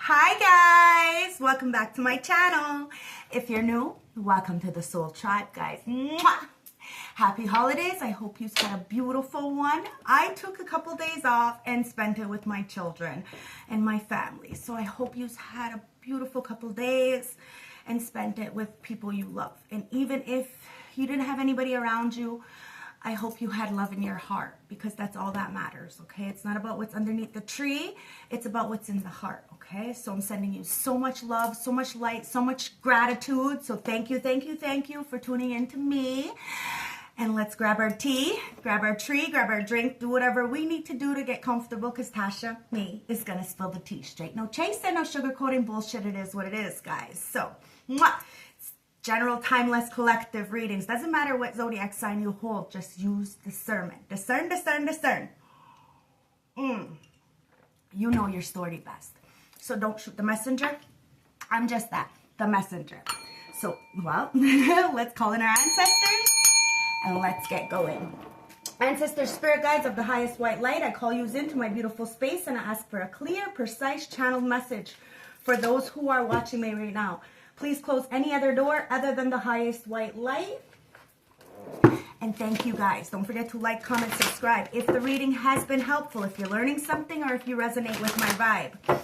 Hi guys, welcome back to my channel. If you're new, welcome to the Soul Tribe, guys. Mwah! Happy holidays. I hope you had a beautiful one. I took a couple days off and spent it with my children and my family. So I hope you had a beautiful couple days and spent it with people you love. And even if you didn't have anybody around you, I hope you had love in your heart, because that's all that matters, okay? It's not about what's underneath the tree. It's about what's in the heart, okay? So I'm sending you so much love, so much light, so much gratitude. So thank you, thank you, thank you for tuning in to me. And let's grab our tea, grab our tree, grab our drink, do whatever we need to do to get comfortable, because Tasha, me, is going to spill the tea straight. No chasing, no sugarcoating bullshit. It is what it is, guys. So, mwah. General, timeless, collective readings. Doesn't matter what zodiac sign you hold. Just use discernment. Discern, discern, discern. You know your story best. So don't shoot the messenger. I'm just that, the messenger. So, well, let's call in our ancestors and let's get going. Ancestors, spirit guides of the highest white light, I call you into my beautiful space and I ask for a clear, precise, channeled message for those who are watching me right now. Please close any other door other than the highest white light. And thank you guys. Don't forget to like, comment, subscribe. If the reading has been helpful, if you're learning something, or if you resonate with my vibe,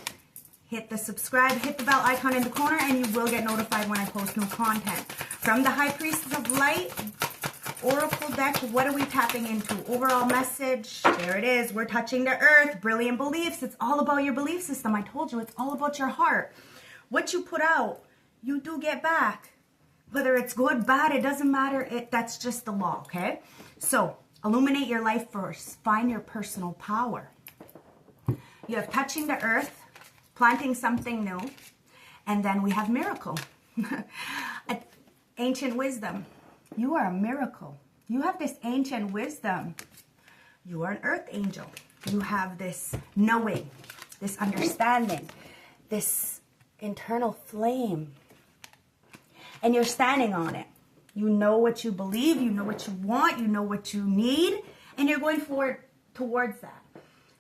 hit the subscribe, hit the bell icon in the corner, and you will get notified when I post new content. From the High Priestess of Light Oracle deck, what are we tapping into? Overall message. There it is. We're touching the earth. Brilliant beliefs. It's all about your belief system. I told you, it's all about your heart. What you put out, you do get back. Whether it's good, bad, it doesn't matter. That's just the law, okay? So, illuminate your life first. Find your personal power. You have touching the earth, planting something new, and then we have miracle. Ancient wisdom. You are a miracle. You have this ancient wisdom. You are an earth angel. You have this knowing, this understanding, this internal flame. And you're standing on it. You know what you believe, you know what you want, you know what you need, and you're going forward towards that.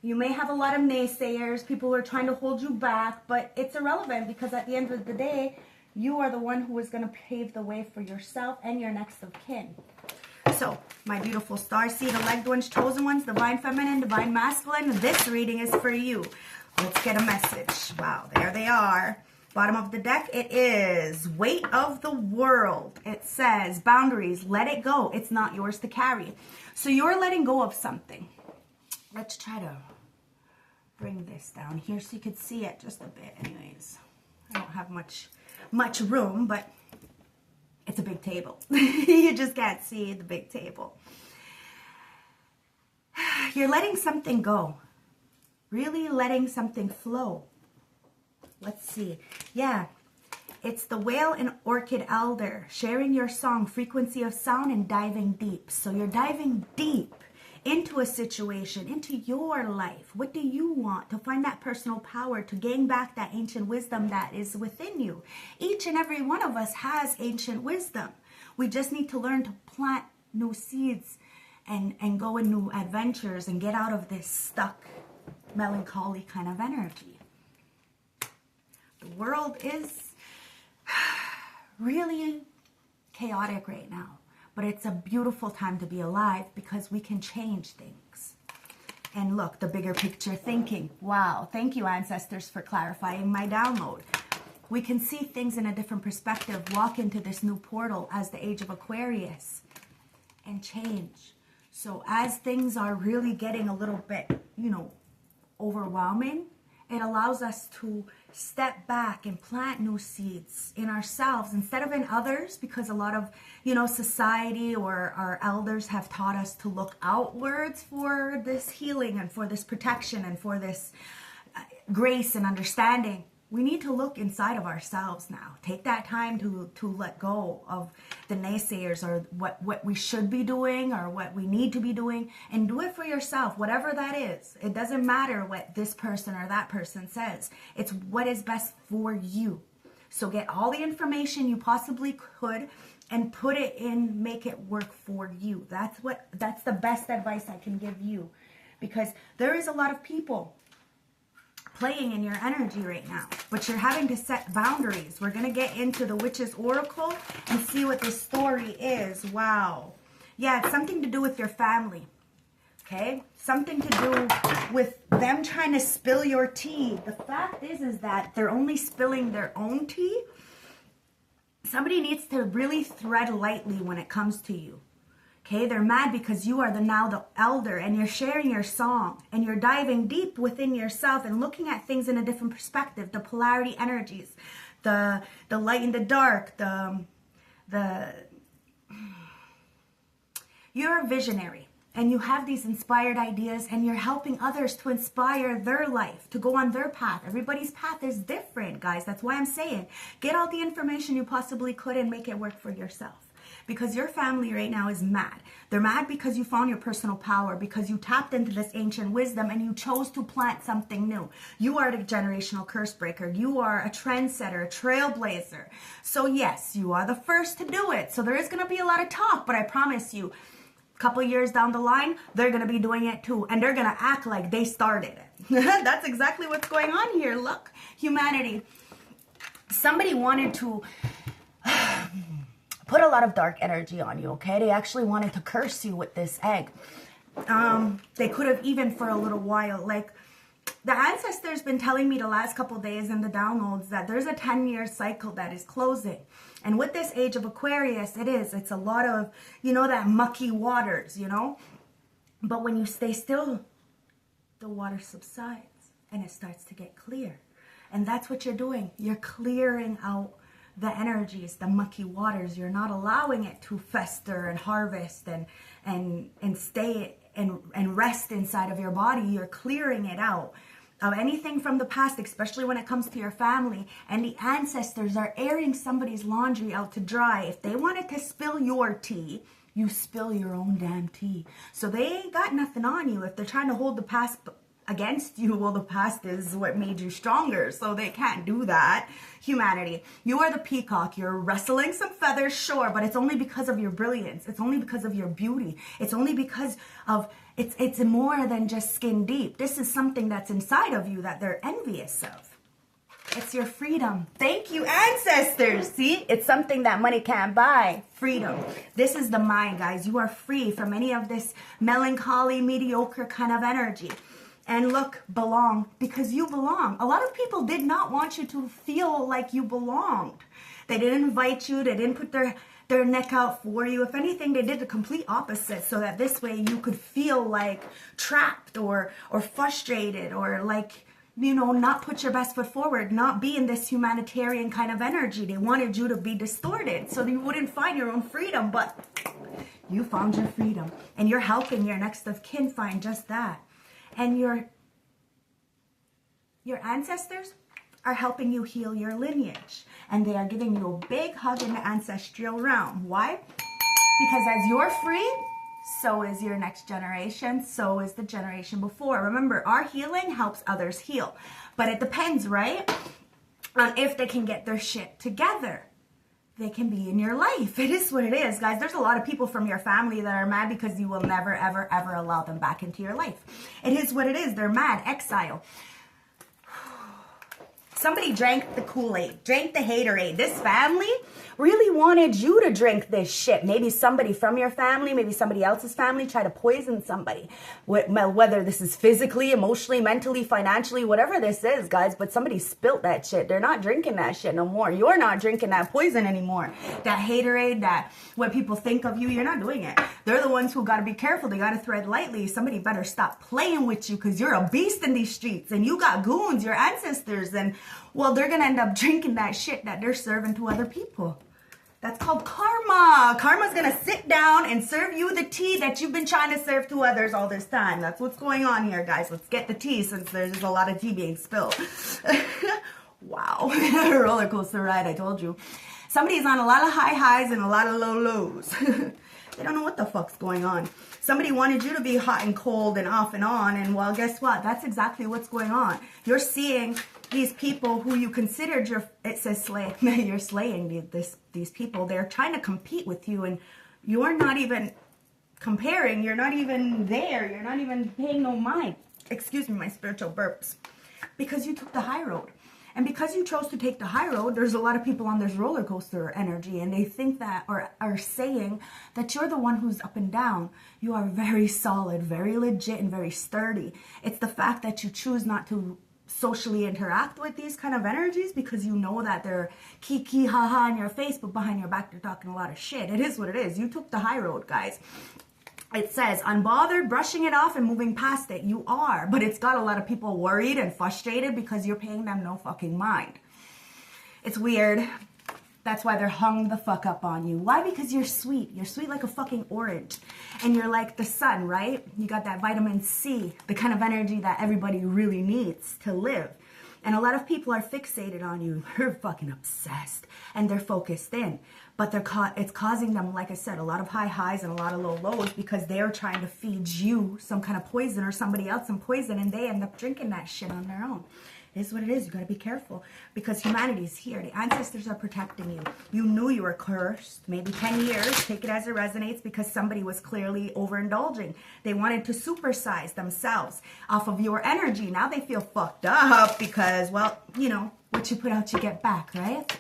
You may have a lot of naysayers, people who are trying to hold you back, but it's irrelevant, because at the end of the day, you are the one who is going to pave the way for yourself and your next of kin. So, my beautiful starseed, elect ones, chosen ones, divine feminine, divine masculine, this reading is for you. Let's get a message. Wow, there they are. Bottom of the deck, it is weight of the world. It says boundaries, let it go. It's not yours to carry. So you're letting go of something. Let's try to bring this down here so you could see it just a bit. Anyways, I don't have much room, but it's a big table. You just can't see the big table. You're letting something go. Really letting something flow. Let's see. Yeah, it's the whale and orchid elder, sharing your song, frequency of sound, and diving deep. So you're diving deep into a situation, into your life. What do you want? To find that personal power, to gain back that ancient wisdom that is within you. Each and every one of us has ancient wisdom. We just need to learn to plant new seeds and go in new adventures and get out of this stuck, melancholy kind of energy. The world is really chaotic right now, but it's a beautiful time to be alive, because we can change things. And look, the bigger picture thinking. Wow, thank you, ancestors, for clarifying my download. We can see things in a different perspective, walk into this new portal as the age of Aquarius, and change. So as things are really getting a little bit, overwhelming, it allows us to step back and plant new seeds in ourselves instead of in others, because a lot of, society or our elders have taught us to look outwards for this healing and for this protection and for this grace and understanding. We need to look inside of ourselves now. Take that time to let go of the naysayers, or what we should be doing or what we need to be doing, and do it for yourself, whatever that is. It doesn't matter what this person or that person says. It's what is best for you. So get all the information you possibly could and put it in, make it work for you. That's the best advice I can give you, because there is a lot of people playing in your energy right now. But you're having to set boundaries. We're going to get into the Witch's Oracle and see what this story is. Wow. Yeah, it's something to do with your family. Okay? Something to do with them trying to spill your tea. The fact is that they're only spilling their own tea. Somebody needs to really tread lightly when it comes to you. Okay, they're mad because you are now the elder and you're sharing your song and you're diving deep within yourself and looking at things in a different perspective. The polarity energies, the light and the dark, you're a visionary and you have these inspired ideas and you're helping others to inspire their life, to go on their path. Everybody's path is different, guys. That's why I'm saying get all the information you possibly could and make it work for yourself. Because your family right now is mad. They're mad because you found your personal power, because you tapped into this ancient wisdom and you chose to plant something new. You are the generational curse breaker. You are a trendsetter, a trailblazer. So yes, you are the first to do it. So there is going to be a lot of talk, but I promise you, a couple years down the line, they're going to be doing it too. And they're going to act like they started it. That's exactly what's going on here. Look, humanity. Somebody wanted to put a lot of dark energy on you, okay? They actually wanted to curse you with this egg. They could have even for a little while. Like, the ancestors been telling me the last couple days in the downloads that there's a 10-year cycle that is closing. And with this age of Aquarius, it's a lot of, you know, that mucky waters, you know? But when you stay still, the water subsides and it starts to get clear. And that's what you're doing. You're clearing out the energies, the mucky waters. You're not allowing it to fester and harvest and stay and rest inside of your body. You're clearing it out of anything from the past, especially when it comes to your family. And the ancestors are airing somebody's laundry out to dry. If they wanted to spill your tea, you spill your own damn tea. So they ain't got nothing on you. If they're trying to hold the past against you, well, the past is what made you stronger, so they can't do that. Humanity, you are the peacock. You're rustling some feathers, sure, but it's only because of your brilliance. It's only because of your beauty. It's only because of it's more than just skin deep. This is something that's inside of you that they're envious of. It's your freedom. Thank you, ancestors. See, it's something that money can't buy. Freedom. This is the mind, guys. You are free from any of this melancholy, mediocre kind of energy. And look, belong, because you belong. A lot of people did not want you to feel like you belonged. They didn't invite you. They didn't put their neck out for you. If anything, they did the complete opposite so that this way you could feel like trapped or frustrated or like, you know, not put your best foot forward, not be in this humanitarian kind of energy. They wanted you to be distorted so that you wouldn't find your own freedom, but you found your freedom. And you're helping your next of kin find just that. And your ancestors are helping you heal your lineage. And they are giving you a big hug in the ancestral realm. Why? Because as you're free, so is your next generation, so is the generation before. Remember, our healing helps others heal. But it depends, right? On if they can get their shit together. They can be in your life. It is what it is, guys. There's a lot of people from your family that are mad because you will never, ever, ever allow them back into your life. It is what it is. They're mad. Exile. Somebody drank the Kool-Aid, drank the haterade. This family really wanted you to drink this shit. Maybe somebody from your family, maybe somebody else's family tried to poison somebody. Whether this is physically, emotionally, mentally, financially, whatever this is, guys. But somebody spilt that shit. They're not drinking that shit no more. You're not drinking that poison anymore. That haterade, that what people think of you, you're not doing it. They're the ones who got to be careful. They got to tread lightly. Somebody better stop playing with you because you're a beast in these streets. And you got goons, your ancestors. And, well, they're going to end up drinking that shit that they're serving to other people. That's called karma. Karma's going to sit down and serve you the tea that you've been trying to serve to others all this time. That's what's going on here, guys. Let's get the tea since there's a lot of tea being spilled. Wow. Roller coaster ride, I told you. Somebody's on a lot of high highs and a lot of low lows. They don't know what the fuck's going on. Somebody wanted you to be hot and cold and off and on. And, well, guess what? That's exactly what's going on. You're seeing these people who you considered it says slay, you're slaying these people. They're trying to compete with you and you're not even comparing. You're not even there. You're not even paying no mind. Excuse me, my spiritual burps. Because you took the high road. And because you chose to take the high road, there's a lot of people on this roller coaster energy, and they think that, or are saying that you're the one who's up and down. You are very solid, very legit, and very sturdy. It's the fact that you choose not to socially interact with these kind of energies because you know that they're kiki, haha in your face, but behind your back they're talking a lot of shit. It is what it is. You took the high road, guys. It says, unbothered, brushing it off and moving past it. You are, but it's got a lot of people worried and frustrated because you're paying them no fucking mind. It's weird. That's why they're hung the fuck up on you. Why? Because you're sweet. You're sweet like a fucking orange. And you're like the sun, right? You got that vitamin C, the kind of energy that everybody really needs to live. And a lot of people are fixated on you. They're fucking obsessed. And they're focused in. But it's causing them, like I said, a lot of high highs and a lot of low lows because they're trying to feed you some kind of poison or somebody else some poison, and they end up drinking that shit on their own. It is what it is. You got to be careful because humanity is here. The ancestors are protecting you. You knew you were cursed. Maybe 10 years. Take it as it resonates because somebody was clearly overindulging. They wanted to supersize themselves off of your energy. Now they feel fucked up because, well, you know, what you put out, you get back, right?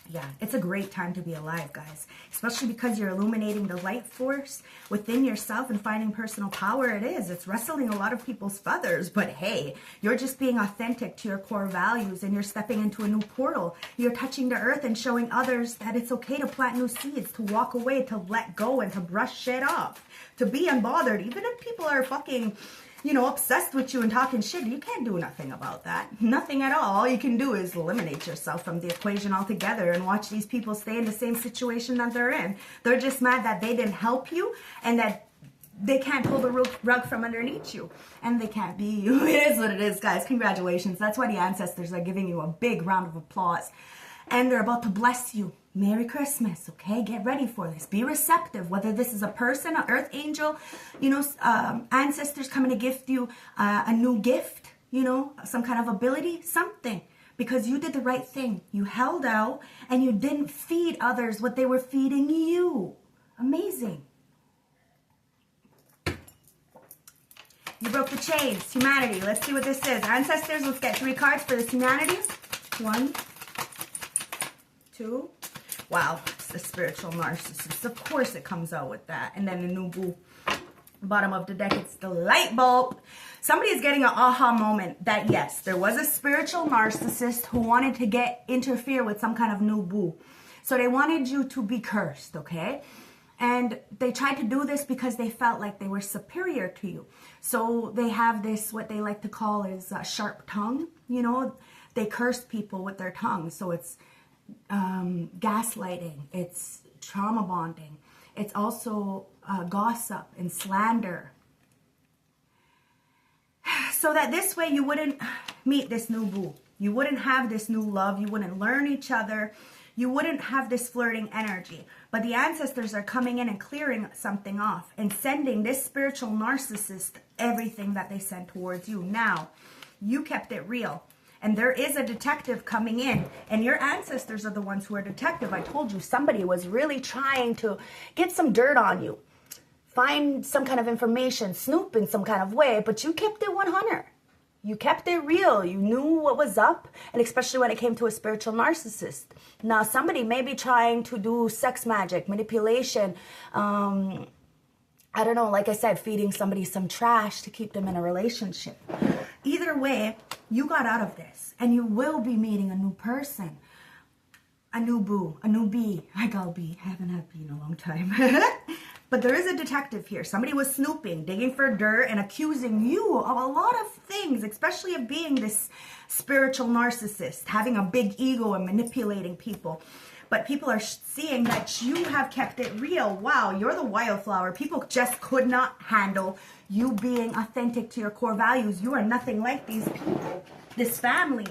Yeah, it's a great time to be alive, guys. Especially because you're illuminating the light force within yourself and finding personal power. It is. It's rustling a lot of people's feathers. But hey, you're just being authentic to your core values and you're stepping into a new portal. You're touching the earth and showing others that it's okay to plant new seeds, to walk away, to let go, and to brush shit off. To be unbothered. Even if people are fucking, you know, obsessed with you and talking shit, you can't do nothing about that. Nothing at all. All you can do is eliminate yourself from the equation altogether and watch these people stay in the same situation that they're in. They're just mad that they didn't help you and that they can't pull the rug from underneath you. And they can't be you. It is what it is, guys. Congratulations. That's why the ancestors are giving you a big round of applause. And they're about to bless you. Merry Christmas, okay? Get ready for this. Be receptive, whether this is a person, an earth angel, you know, ancestors coming to gift you a new gift, you know, some kind of ability, something. Because you did the right thing. You held out and you didn't feed others what they were feeding you. Amazing. You broke the chains. Humanity. Let's see what this is. Ancestors, let's get 3 cards for this humanity. 1, 2. Wow, it's the spiritual narcissist. Of course it comes out with that. And then the new boo. Bottom of the deck, it's the light bulb. Somebody is getting an aha moment that yes, there was a spiritual narcissist who wanted to interfere with some kind of new boo. So they wanted you to be cursed, okay? And they tried to do this because they felt like they were superior to you. So they have this, what they like to call is a sharp tongue. You know, they curse people with their tongue. So it's gaslighting, it's trauma bonding, it's also gossip and slander, so that this way you wouldn't meet this new boo, you wouldn't have this new love, you wouldn't learn each other, you wouldn't have this flirting energy. But the ancestors are coming in and clearing something off and sending this spiritual narcissist everything that they sent towards you. Now, you kept it real. And there is a detective coming in. And your ancestors are the ones who are detective. I told you somebody was really trying to get some dirt on you. Find some kind of information. Snoop in some kind of way. But you kept it 100. You kept it real. You knew what was up. And especially when it came to a spiritual narcissist. Now somebody may be trying to do sex magic, manipulation. I don't know, like I said, feeding somebody some trash to keep them in a relationship. Either way, you got out of this. And you will be meeting a new person. A new boo. A new bee. I call bee. I haven't had bee in a long time. But there is a detective here. Somebody was snooping, digging for dirt, and accusing you of a lot of things, especially of being this spiritual narcissist, having a big ego and manipulating people. But people are seeing that you have kept it real. Wow, you're the wildflower. People just could not handle you being authentic to your core values. You are nothing like these people, this family,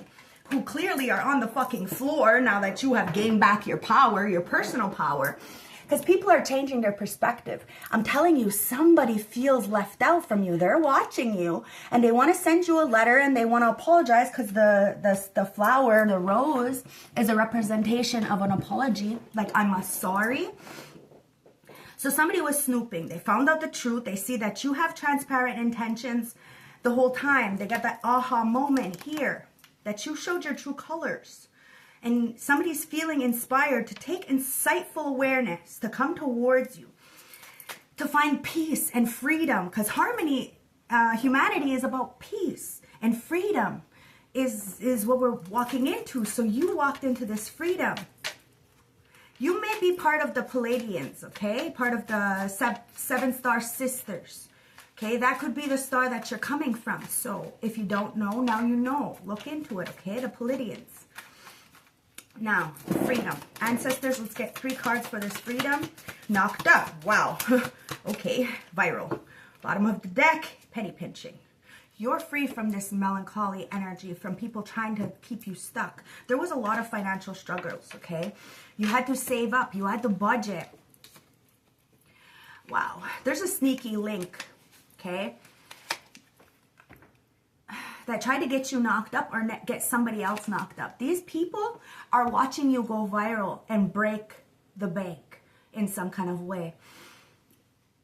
who clearly are on the fucking floor now that you have gained back your power, your personal power. Because people are changing their perspective. I'm telling you, somebody feels left out from you. They're watching you and they want to send you a letter and they want to apologize because the flower, the rose, is a representation of an apology. Like, I'm sorry. So somebody was snooping. They found out the truth. They see that you have transparent intentions. the whole time. They got that aha moment here that you showed your true colors. And somebody's feeling inspired to take insightful awareness, to come towards you, to find peace and freedom. Because harmony, humanity is about peace, and freedom is what we're walking into. So you walked into this freedom. You may be part of the Palladians, okay? Part of the 7-star sisters. Okay, that could be the star that you're coming from. So if you don't know, now you know. Look into it, okay? The Palladians. Now, freedom. Ancestors, let's get 3 cards for this freedom. Knocked up. Wow. Okay, viral. Bottom of the deck, penny pinching. You're free from this melancholy energy, from people trying to keep you stuck. There was a lot of financial struggles, okay? You had to save up. You had to budget. Wow. There's a sneaky link, okay, that try to get you knocked up or get somebody else knocked up. These people are watching you go viral and break the bank in some kind of way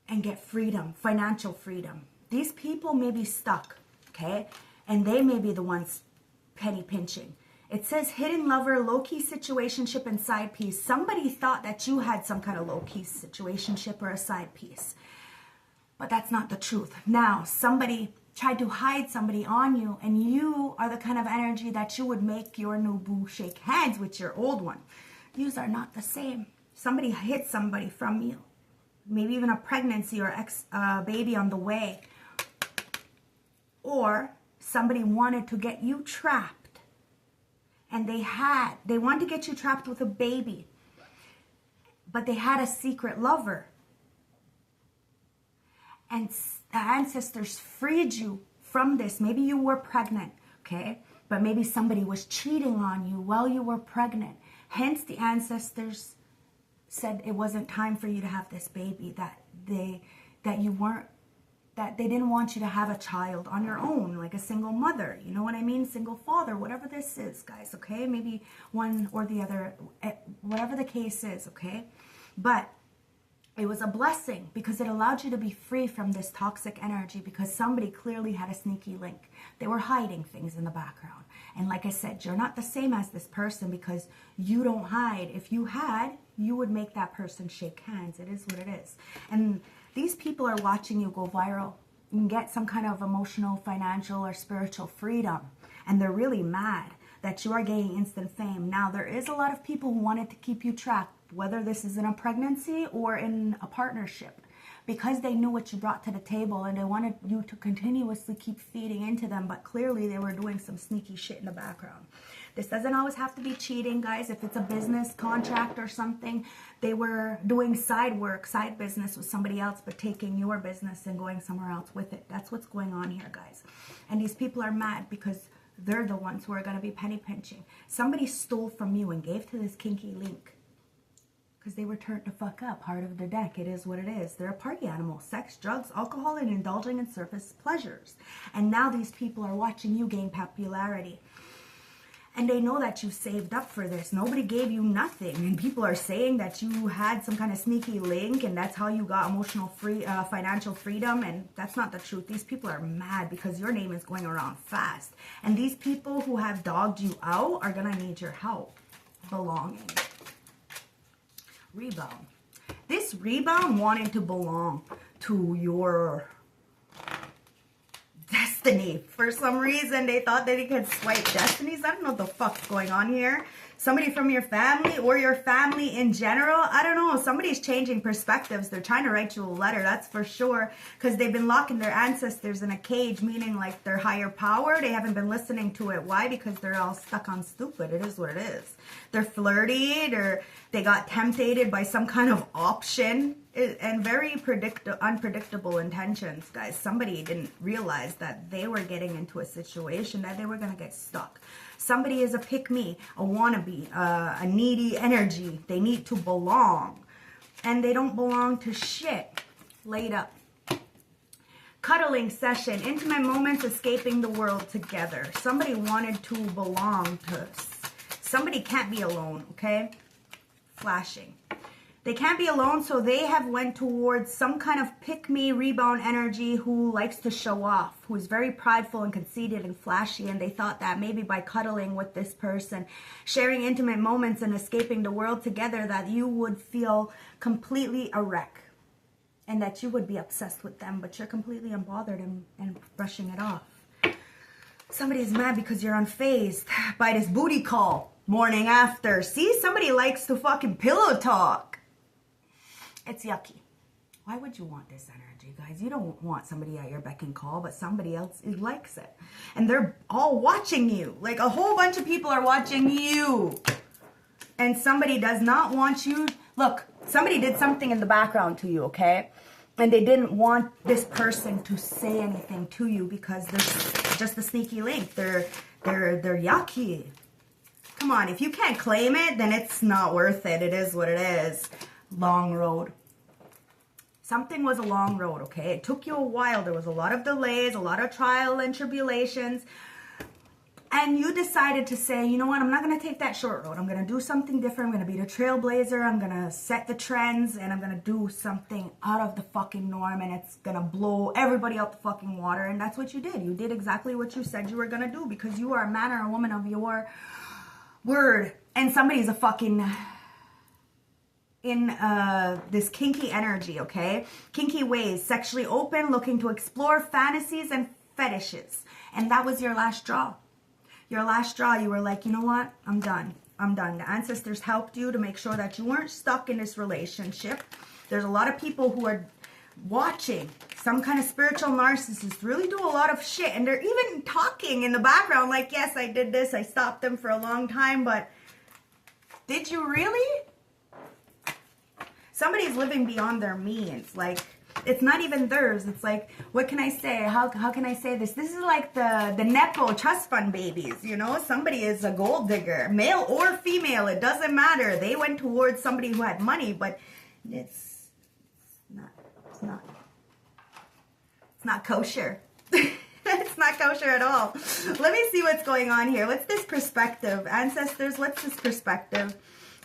and get freedom, financial freedom. These people may be stuck, okay? And they may be the ones penny pinching. It says hidden lover, low-key situationship, and side piece. Somebody thought that you had some kind of low-key situationship or a side piece. But that's not the truth. Now, somebody tried to hide somebody on you, and you are the kind of energy that you would make your new boo shake hands with your old one. Yous are not the same. Somebody hid somebody from you. Maybe even a pregnancy or baby on the way. Or somebody wanted to get you trapped. And they wanted to get you trapped with a baby. But they had a secret lover. And the ancestors freed you from this. Maybe you were pregnant, okay? But maybe somebody was cheating on you while you were pregnant. Hence, the ancestors said it wasn't time for you to have this baby, that they didn't want you to have a child on your own, like a single mother. You know what I mean? Single father, whatever this is, guys, okay? Maybe one or the other, whatever the case is, okay? But it was a blessing because it allowed you to be free from this toxic energy, because somebody clearly had a sneaky link. They were hiding things in the background. And like I said, you're not the same as this person because you don't hide. If you had, you would make that person shake hands. It is what it is. And these people are watching you go viral and get some kind of emotional, financial, or spiritual freedom. And they're really mad that you are gaining instant fame. Now, there is a lot of people who wanted to keep you trapped, whether this is in a pregnancy or in a partnership, because they knew what you brought to the table and they wanted you to continuously keep feeding into them, but clearly they were doing some sneaky shit in the background. This doesn't always have to be cheating, guys. If it's a business contract or something, they were doing side work, side business with somebody else, but taking your business and going somewhere else with it. That's what's going on here, guys. And these people are mad because they're the ones who are going to be penny pinching. Somebody stole from you and gave to this kinky link because they were turned to fuck up. Heart of the deck, it is what it is. They're a party animal. Sex, drugs, alcohol, and indulging in surface pleasures. And now these people are watching you gain popularity. And they know that you saved up for this. Nobody gave you nothing. And people are saying that you had some kind of sneaky link and that's how you got financial freedom. And that's not the truth. These people are mad because your name is going around fast. And these people who have dogged you out are going to need your help. Belonging. Rebound. This rebound wanted to belong to your destiny. For some reason, they thought that they could swipe destinies. I don't know what the fuck's going on here. Somebody from your family or your family in general. I don't know. Somebody's changing perspectives. They're trying to write you a letter, that's for sure. Because they've been locking their ancestors in a cage, meaning like their higher power. They haven't been listening to it. Why? Because they're all stuck on stupid. It is what it is. They're flirty. They got tempted by some kind of option. And very unpredictable intentions, guys. Somebody didn't realize that they were getting into a situation that they were going to get stuck. Somebody is a pick-me, a wannabe, a needy energy. They need to belong. And they don't belong to shit. Laid up. Cuddling session. Intimate moments, escaping the world together. Somebody wanted to belong to us. Somebody can't be alone, okay? Flashing. They can't be alone, so they have went towards some kind of pick-me rebound energy who likes to show off, who is very prideful and conceited and flashy, and they thought that maybe by cuddling with this person, sharing intimate moments and escaping the world together, that you would feel completely a wreck and that you would be obsessed with them, but you're completely unbothered and brushing it off. Somebody's mad because you're unfazed by this booty call morning after. See, somebody likes to fucking pillow talk. It's yucky. Why would you want this energy, guys? You don't want somebody at your beck and call, but somebody else likes it. And they're all watching you. Like a whole bunch of people are watching you. And somebody does not want you. Look, somebody did something in the background to you, okay? And they didn't want this person to say anything to you because they're just a sneaky link. They're yucky. Come on, if you can't claim it, then it's not worth it. It is what it is. Long road. Something was a long road, okay? It took you a while. There was a lot of delays, a lot of trial and tribulations. And you decided to say, you know what? I'm not going to take that short road. I'm going to do something different. I'm going to be the trailblazer. I'm going to set the trends. And I'm going to do something out of the fucking norm. And it's going to blow everybody out the fucking water. And that's what you did. You did exactly what you said you were going to do. Because you are a man or a woman of your word. And somebody's a fucking... in this kinky energy, okay? Kinky ways, sexually open, looking to explore fantasies and fetishes. And that was your last straw. Your last straw, you were like, you know what? I'm done. I'm done. The ancestors helped you to make sure that you weren't stuck in this relationship. There's a lot of people who are watching some kind of spiritual narcissist really do a lot of shit. And they're even talking in the background like, yes, I did this. I stopped them for a long time, but did you really? Somebody's living beyond their means. Like, it's not even theirs. It's like, what can I say? How can I say this? This is like the Nepo trust fund babies, you know? Somebody is a gold digger, male or female. It doesn't matter. They went towards somebody who had money, but it's not kosher. It's not kosher at all. Let me see what's going on here. What's this perspective? Ancestors, what's this perspective?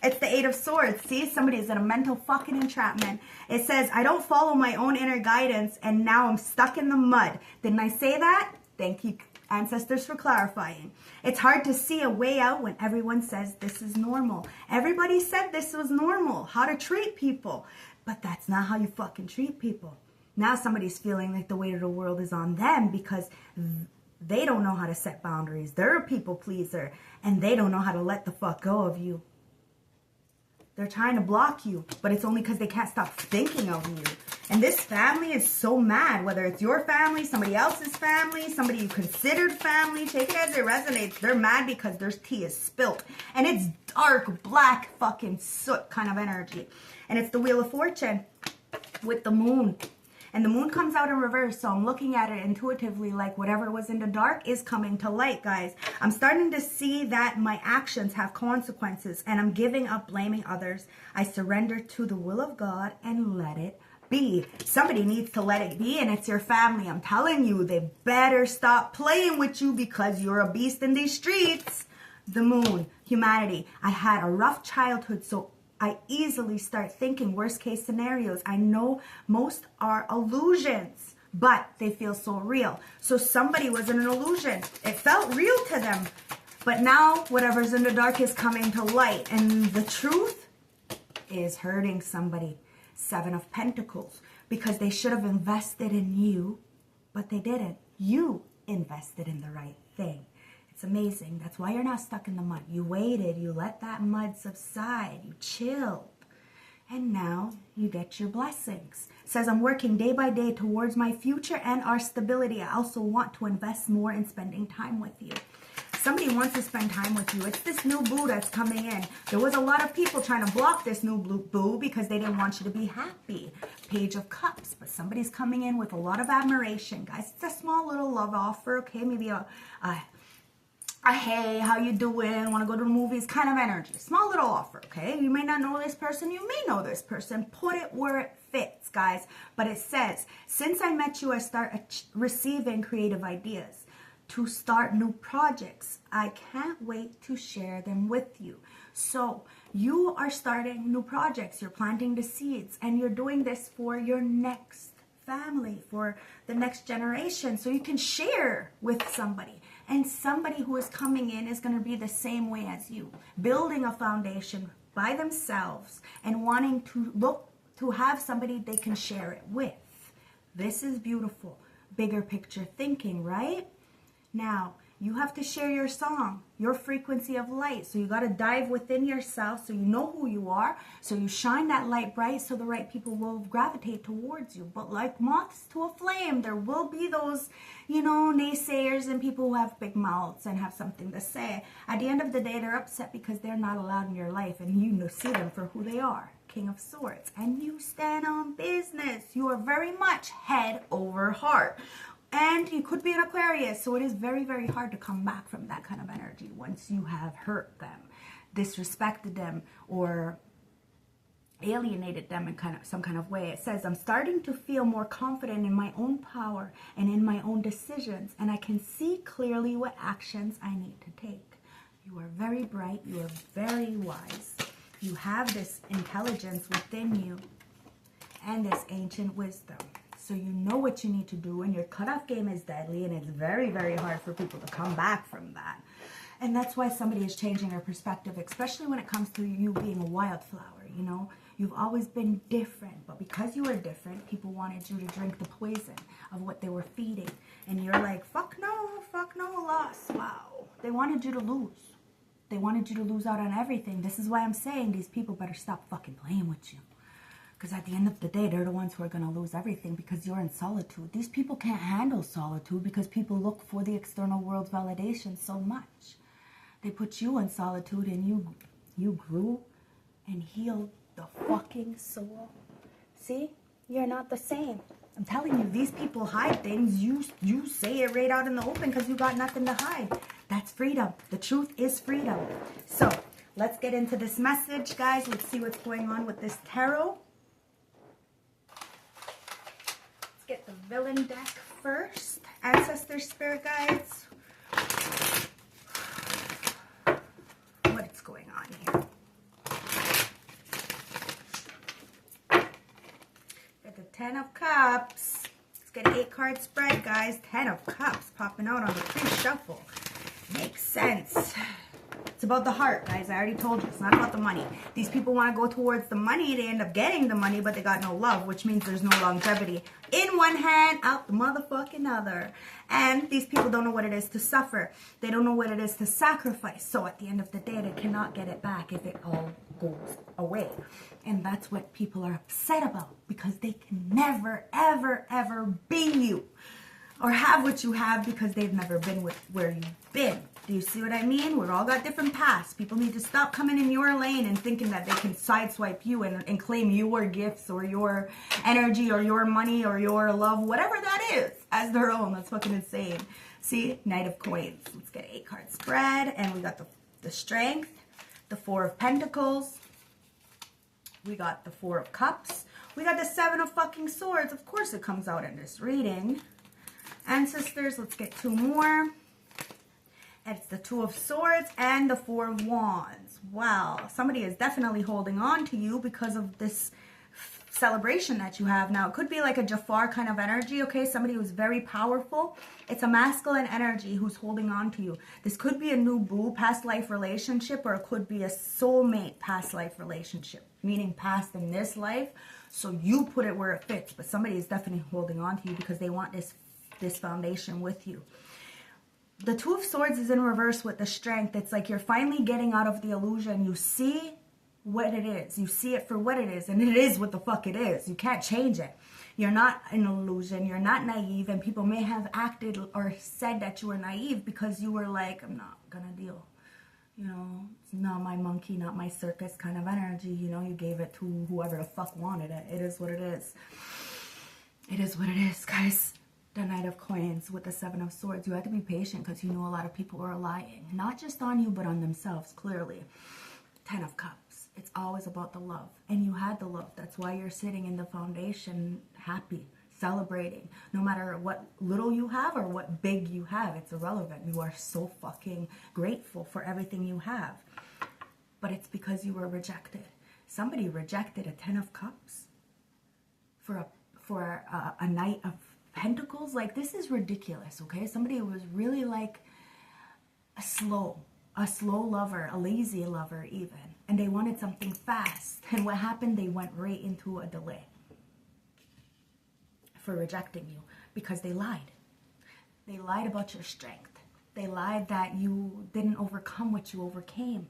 It's the Eight of Swords. See, somebody is in a mental fucking entrapment. It says, I don't follow my own inner guidance, and now I'm stuck in the mud. Didn't I say that? Thank you, ancestors, for clarifying. It's hard to see a way out when everyone says this is normal. Everybody said this was normal, how to treat people. But that's not how you fucking treat people. Now somebody's feeling like the weight of the world is on them because they don't know how to set boundaries. They're a people pleaser, and they don't know how to let the fuck go of you. They're trying to block you, but it's only because they can't stop thinking of you. And this family is so mad, whether it's your family, somebody else's family, somebody you considered family, take it as it resonates. They're mad because their tea is spilt. And it's dark, black, fucking soot kind of energy. And it's the Wheel of Fortune with the moon. And the moon comes out in reverse, so I'm looking at it intuitively like whatever was in the dark is coming to light, guys. I'm starting to see that my actions have consequences, and I'm giving up blaming others. I surrender to the will of God and let it be. Somebody needs to let it be, and it's your family. I'm telling you, they better stop playing with you because you're a beast in these streets. The moon, humanity. I had a rough childhood, so I easily start thinking worst case scenarios. I know most are illusions, but they feel so real. So somebody was in an illusion. It felt real to them. But now whatever's in the dark is coming to light. And the truth is hurting somebody. Seven of Pentacles. Because they should have invested in you, but they didn't. You invested in the right thing. It's amazing. That's why you're not stuck in the mud. You waited. You let that mud subside. You chilled. And now you get your blessings. It says, I'm working day by day towards my future and our stability. I also want to invest more in spending time with you. Somebody wants to spend time with you. It's this new boo that's coming in. There was a lot of people trying to block this new boo because they didn't want you to be happy. Page of Cups. But somebody's coming in with a lot of admiration, guys. It's a small little love offer, okay? Maybe a hey, how you doing? Want to go to the movies? Kind of energy. Small little offer, okay? You may not know this person. You may know this person. Put it where it fits, guys. But it says, since I met you, I start receiving creative ideas. to start new projects. I can't wait to share them with you. So you are starting new projects, you're planting the seeds, and you're doing this for your next family, for the next generation, so you can share with somebody. And somebody who is coming in is going to be the same way as you, building a foundation by themselves and wanting to look to have somebody they can share it with. This is beautiful. Bigger picture thinking, right? Now, you have to share your song, your frequency of light. So you got to dive within yourself so you know who you are. So you shine that light bright so the right people will gravitate towards you. But like moths to a flame, there will be those, you know, naysayers and people who have big mouths and have something to say. At the end of the day, they're upset because they're not allowed in your life and you see them for who they are. King of Swords. And you stand on business. You are very much head over heart. And you could be an Aquarius, so it is very, very hard to come back from that kind of energy once you have hurt them, disrespected them, or alienated them in some kind of way. It says, I'm starting to feel more confident in my own power and in my own decisions, and I can see clearly what actions I need to take. You are very bright. You are very wise. You have this intelligence within you and this ancient wisdom. So you know what you need to do, and your cutoff game is deadly, and it's very, very hard for people to come back from that. And that's why somebody is changing their perspective, especially when it comes to you being a wildflower, you know. You've always been different, but because you were different, people wanted you to drink the poison of what they were feeding. And you're like, fuck no, loss. Wow. They wanted you to lose. They wanted you to lose out on everything. This is why I'm saying these people better stop fucking playing with you. Because at the end of the day, they're the ones who are going to lose everything because you're in solitude. These people can't handle solitude because people look for the external world's validation so much. They put you in solitude and you grew and healed the fucking soul. See? You're not the same. I'm telling you, these people hide things. You say it right out in the open because you got nothing to hide. That's freedom. The truth is freedom. So, let's get into this message, guys. Let's see what's going on with this tarot. Get the villain deck first. Ancestor spirit guides. What's going on here? Get the 10 of Cups. Let's get an 8-card spread, guys. 10 of Cups popping out on the pre-shuffle. Makes sense. It's about the heart, guys. I already told you. It's not about the money. These people want to go towards the money. They end up getting the money, but they got no love, which means there's no longevity. In one hand, out the motherfucking other. And these people don't know what it is to suffer. They don't know what it is to sacrifice. So at the end of the day, they cannot get it back if it all goes away. And that's what people are upset about, because they can never, ever, ever be you or have what you have because they've never been with where you've been. Do you see what I mean? We've all got different paths. People need to stop coming in your lane and thinking that they can sideswipe you and claim your gifts or your energy or your money or your love, whatever that is, as their own. That's fucking insane. See? Knight of Coins. Let's get an 8-card spread. And we got the Strength, the 4 of Pentacles. We got the 4 of Cups. We got the 7 of fucking Swords. Of course it comes out in this reading. Ancestors, let's get 2 more. It's the 2 of Swords and the 4 of Wands. Wow, somebody is definitely holding on to you because of this celebration that you have now. It could be like a Jafar kind of energy, okay? Somebody who's very powerful. It's a masculine energy who's holding on to you. This could be a new boo, past life relationship, or it could be a soulmate past life relationship, meaning past in this life. So you put it where it fits, but somebody is definitely holding on to you because they want this foundation with you. The 2 of Swords is in reverse with the Strength. It's like you're finally getting out of the illusion. You see what it is. You see it for what it is. And it is what the fuck it is. You can't change it. You're not an illusion. You're not naive. And people may have acted or said that you were naive because you were like, I'm not going to deal. You know, it's not my monkey, not my circus kind of energy. You know, you gave it to whoever the fuck wanted it. It is what it is. It is what it is, guys. The Knight of Coins with the 7 of Swords. You had to be patient because you know a lot of people were lying. Not just on you, but on themselves, clearly. 10 of Cups. It's always about the love. And you had the love. That's why you're sitting in the foundation happy. celebrating. No matter what little you have or what big you have, it's irrelevant. You are so fucking grateful for everything you have. But it's because you were rejected. Somebody rejected a 10 of Cups for a Knight of Pentacles. Like, this is ridiculous, okay? Somebody was really like a slow lover, a lazy lover even. And they wanted something fast. And what happened? They went right into a delay for rejecting you because they lied. They lied about your strength. They lied that you didn't overcome what you overcame.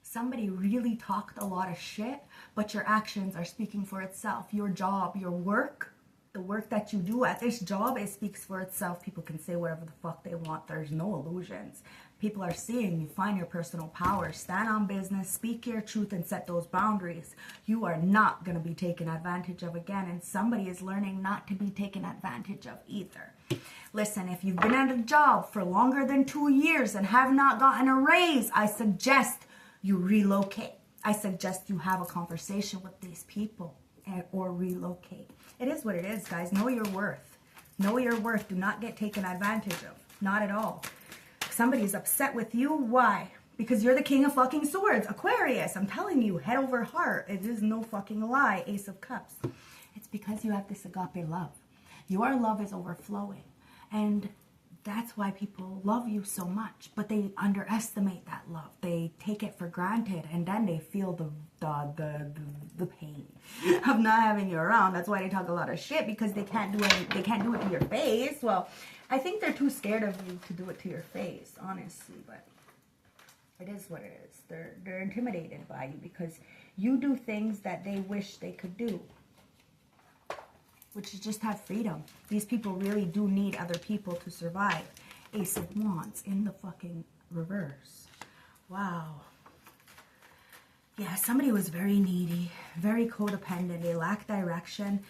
Somebody really talked a lot of shit, but your actions are speaking for itself. Your job, your work, the work that you do at this job, it speaks for itself. People can say whatever the fuck they want. There's no illusions. People are seeing you. Find your personal power. Stand on business. Speak your truth and set those boundaries. You are not going to be taken advantage of again. And somebody is learning not to be taken advantage of either. Listen, if you've been at a job for longer than 2 years and have not gotten a raise, I suggest you relocate. I suggest you have a conversation with these people or relocate. It is what it is, guys. Know your worth. Know your worth. Do not get taken advantage of. Not at all. Somebody's upset with you. Why? Because you're the King of fucking Swords. Aquarius. I'm telling you, head over heart. It is no fucking lie. Ace of Cups. It's because you have this agape love. Your love is overflowing. And that's why people love you so much. But they underestimate that love. They take it for granted. And then they feel the pain of not having you around. That's why they talk a lot of shit. Because they can't do it. They can't do it to your face. Well, I think they're too scared of you to do it to your face, honestly. But it is what it is. They're intimidated by you because you do things that they wish they could do, which is just have freedom. These people really do need other people to survive. Ace of Wands in the fucking reverse. Wow. Yeah, somebody was very needy, very codependent. They lacked direction.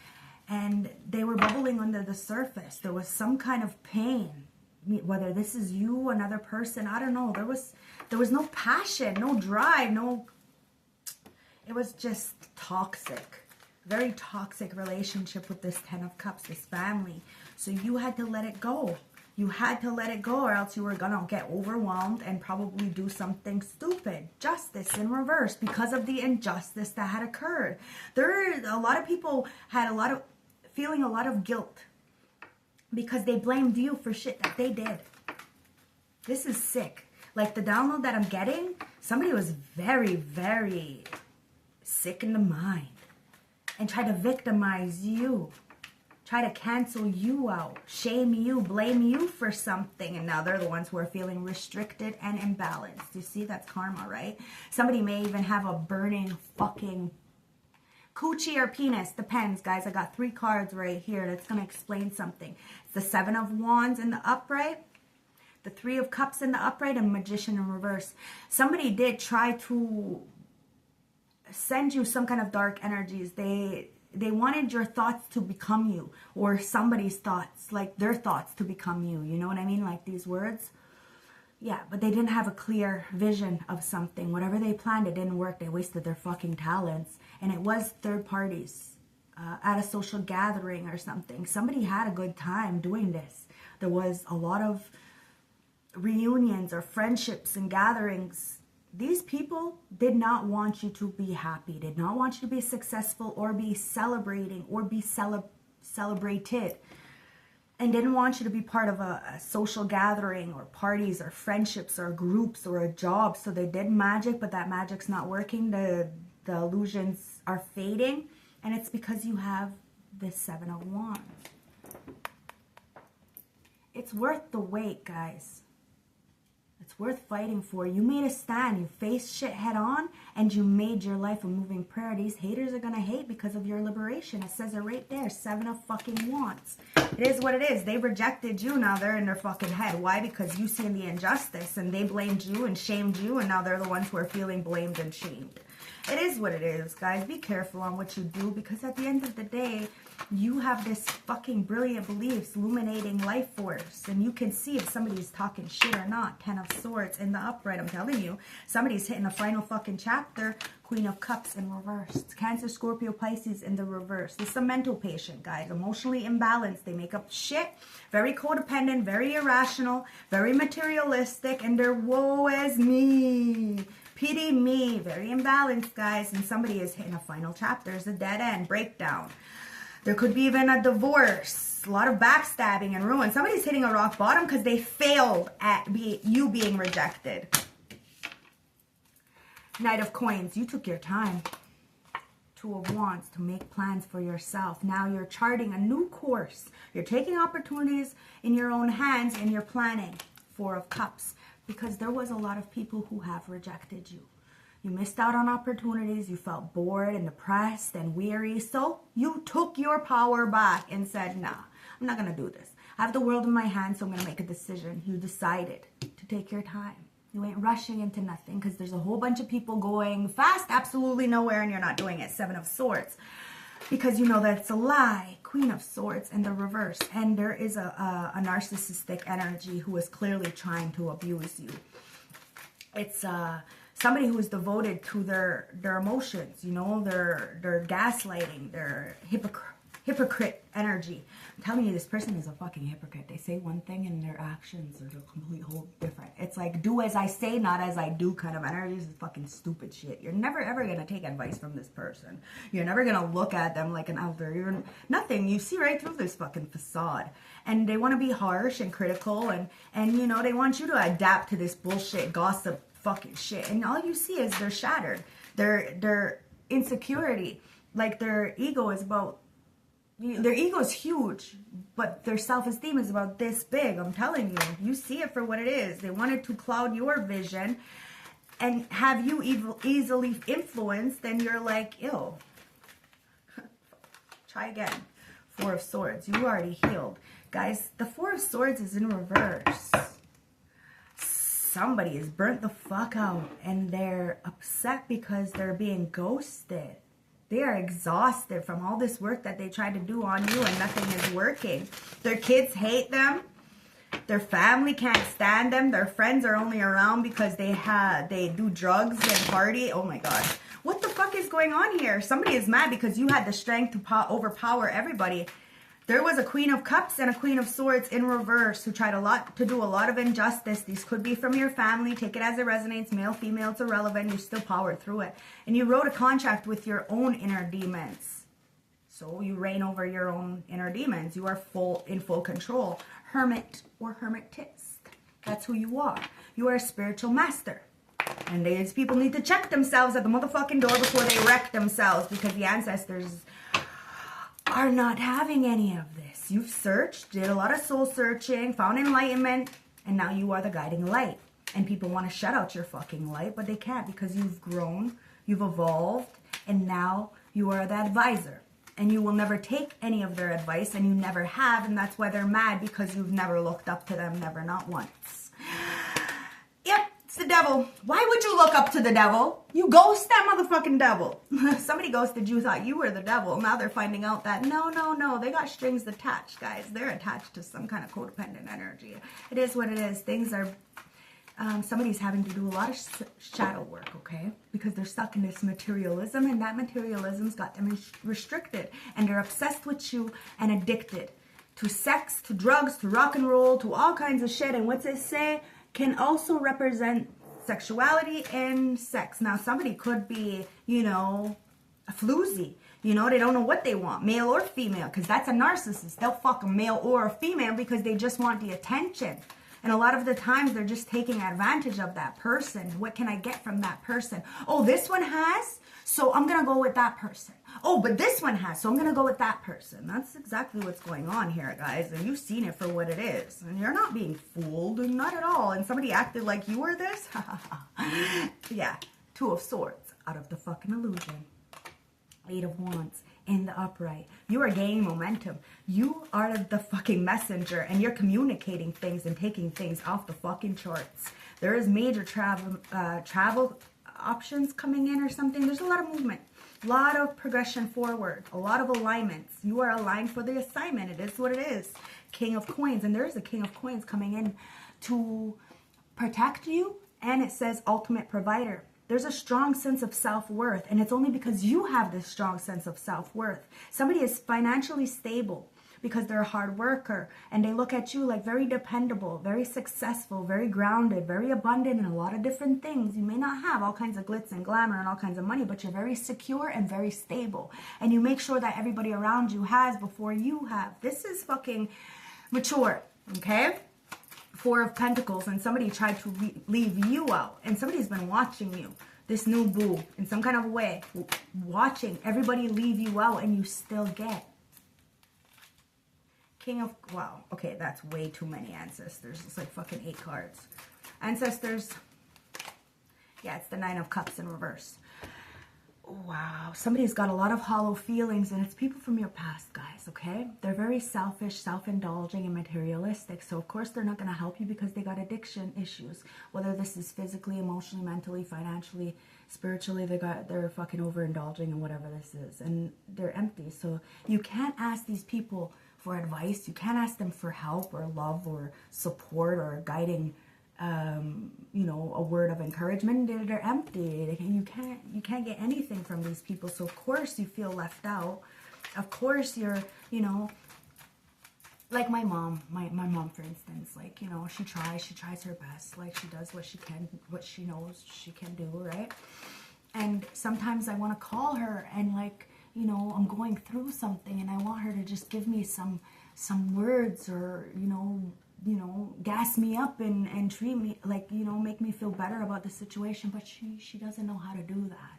And they were bubbling under the surface. There was some kind of pain. Whether this is you, another person, I don't know. There was no passion, no drive, it was just toxic. Very toxic relationship with this 10 of Cups, this family. So you had to let it go. You had to let it go or else you were going to get overwhelmed and probably do something stupid. Justice in reverse because of the injustice that had occurred. A lot of people had feeling a lot of guilt because they blamed you for shit that they did. This is sick. Like the download that I'm getting, somebody was very, very sick in the mind and tried to victimize you, try to cancel you out, shame you, blame you for something. And now they're the ones who are feeling restricted and imbalanced. You see, that's karma, right? Somebody may even have a burning fucking coochie or penis, depends, guys. I got 3 cards right here that's going to explain something. It's the 7 of Wands in the upright, the 3 of Cups in the upright, and Magician in reverse. Somebody did try to send you some kind of dark energies. They wanted your thoughts to become you, or somebody's thoughts, like their thoughts to become you. You know what I mean? Like these words. Yeah, but they didn't have a clear vision of something. Whatever they planned, it didn't work. They wasted their fucking talents. And it was third parties at a social gathering or something. Somebody had a good time doing this. There was a lot of reunions or friendships and gatherings. These people did not want you to be happy, did not want you to be successful or be celebrating or be celebrated. And didn't want you to be part of a social gathering or parties or friendships or groups or a job. So they did magic, but that magic's not working. The illusions are fading. And it's because you have this 7 of Wands. It's worth the wait, guys. It's worth fighting for. You made a stand. You faced shit head on and you made your life a moving prayer. These haters are going to hate because of your liberation. It says it right there. 7 of fucking Wands. It is what it is. They rejected you. Now they're in their fucking head. Why? Because you seen the injustice and they blamed you and shamed you. And now they're the ones who are feeling blamed and shamed. It is what it is, guys. Be careful on what you do because at the end of the day, You have this fucking brilliant beliefs, illuminating life force, and you can see if somebody's talking shit or not. 10 of Swords in the upright, I'm telling you. Somebody's hitting a final fucking chapter. Queen of Cups in reverse. Cancer, Scorpio, Pisces in the reverse. This is a mental patient, guys. Emotionally imbalanced. They make up shit. Very codependent, very irrational, very materialistic, and they're woe is me. Pity me. Very imbalanced, guys. And somebody is hitting a final chapter. There's a dead end, breakdown. There could be even a divorce, a lot of backstabbing and ruin. Somebody's hitting a rock bottom because they failed at you being rejected. Knight of Coins, you took your time. 2 of Wands, to make plans for yourself. Now you're charting a new course. You're taking opportunities in your own hands and you're planning. 4 of Cups, because there was a lot of people who have rejected you. You missed out on opportunities. You felt bored and depressed and weary. So you took your power back and said, nah, I'm not going to do this. I have the world in my hands, so I'm going to make a decision. You decided to take your time. You ain't rushing into nothing because there's a whole bunch of people going fast, absolutely nowhere, and you're not doing it. 7 of Swords. Because you know that's a lie. Queen of Swords in the reverse. And there is a narcissistic energy who is clearly trying to abuse you. It's somebody who is devoted to their emotions, you know, their gaslighting, their hypocrite energy. I'm telling you, this person is a fucking hypocrite. They say one thing and their actions are a complete whole different. It's like do as I say, not as I do kind of energy. This is fucking stupid shit. You're never ever gonna take advice from this person. You're never gonna look at them like an elder. You're nothing. You see right through this fucking facade. And they want to be harsh and critical and you know, they want you to adapt to this bullshit gossip fucking shit, and all you see is they're shattered, their insecurity, like their ego is about, their ego is huge, but their self-esteem is about this big. I'm telling you, you see it for what it is. They wanted to cloud your vision and have you easily influenced, and you're like, ew. Try again. 4 of Swords, you already healed, guys. The 4 of Swords is in reverse. Somebody is burnt the fuck out and they're upset because they're being ghosted. They are exhausted from all this work that they tried to do on you and nothing is working. Their kids hate them. Their family can't stand them. Their friends are only around because they do drugs and party. Oh my God. What the fuck is going on here? Somebody is mad because you had the strength to overpower everybody. There was a Queen of Cups and a Queen of Swords in reverse who tried to do a lot of injustice. These could be from your family. Take it as it resonates. Male, female, it's irrelevant. You still powered through it. And you wrote a contract with your own inner demons. So you reign over your own inner demons. You are in full control. Hermit or hermitess. That's who you are. You are a spiritual master. And these people need to check themselves at the motherfucking door before they wreck themselves, because the ancestors are not having any of this. You've searched, did a lot of soul searching, found enlightenment, and now you are the guiding light. And people want to shut out your fucking light, but they can't because you've grown, you've evolved, and now you are the advisor. And you will never take any of their advice, and you never have, and that's why they're mad, because you've never looked up to them, never, not once. Yep. It's the devil. Why would you look up to the devil? You ghost that motherfucking devil. Somebody ghosted you, thought you were the devil. Now they're finding out that no. They got strings attached, guys. They're attached to some kind of codependent energy. It is what it is. Things are, somebody's having to do a lot of shadow work, okay? Because they're stuck in this materialism, and that materialism's got them restricted. And they're obsessed with you and addicted to sex, to drugs, to rock and roll, to all kinds of shit. And what's it say? Can also represent sexuality and sex. Now, somebody could be, you know, a floozy. You know, they don't know what they want, male or female, because that's a narcissist. They'll fuck a male or a female because they just want the attention. And a lot of the times they're just taking advantage of that person. What can I get from that person? Oh, this one has, so I'm going to go with that person. Oh, but this one has, so I'm going to go with that person. That's exactly what's going on here, guys. And you've seen it for what it is. And you're not being fooled, not at all. And somebody acted like you were this? Yeah, 2 of Swords out of the fucking illusion. 8 of Wands in the upright. You are gaining momentum. You are the fucking messenger, and you're communicating things and taking things off the fucking charts. There is major travel options coming in or something. There's a lot of movement, a lot of progression forward, a lot of alignments. You are aligned for the assignment. It is what it is. King of Coins, and there is a King of Coins coming in to protect you, and it says ultimate provider. There's a strong sense of self-worth, and it's only because you have this strong sense of self-worth. Somebody is financially stable because they're a hard worker, and they look at you like very dependable, very successful, very grounded, very abundant in a lot of different things. You may not have all kinds of glitz and glamour and all kinds of money, but you're very secure and very stable, and you make sure that everybody around you has before you have. This is fucking mature, okay? Four of Pentacles, and somebody tried to leave you out, and somebody's been watching you, this new boo, in some kind of way, watching everybody leave you out, and you still get King of, wow, okay, that's way too many ancestors. It's like fucking 8 cards. Ancestors, yeah, it's the 9 of Cups in reverse. Wow, somebody's got a lot of hollow feelings, and it's people from your past, guys, okay? They're very selfish, self-indulging, and materialistic, so of course they're not going to help you because they got addiction issues. Whether this is physically, emotionally, mentally, financially, spiritually, they're fucking overindulging in whatever this is, and they're empty. So you can't ask these people for advice. You can't ask them for help or love or support or guiding, you know, a word of encouragement. They're empty. You can't get anything from these people. So of course you feel left out. Of course you're, you know, like my mom, my mom, for instance, like, you know, she tries her best. Like, she does what she can, what she knows she can do, right? And sometimes I want to call her and, like, you know, I'm going through something and I want her to just give me some words, or, you know, gas me up and treat me like, you know, make me feel better about the situation, but she doesn't know how to do that.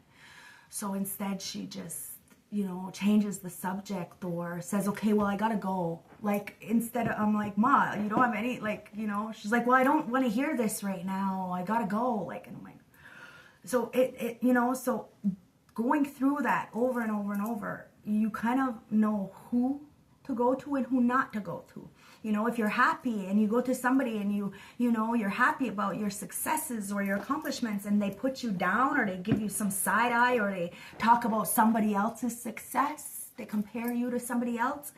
So instead she just, you know, changes the subject or says, okay, well, I gotta go. Like, instead of, I'm like, Ma, you don't have any, like, you know, she's like, well, I don't want to hear this right now. I gotta go. Like, and I'm like, so it you know, so going through that over and over and over, you kind of know who to go to and who not to go to. You know, if you're happy and you go to somebody and you know, you're happy about your successes or your accomplishments, and they put you down, or they give you some side eye, or they talk about somebody else's success, they compare you to somebody else,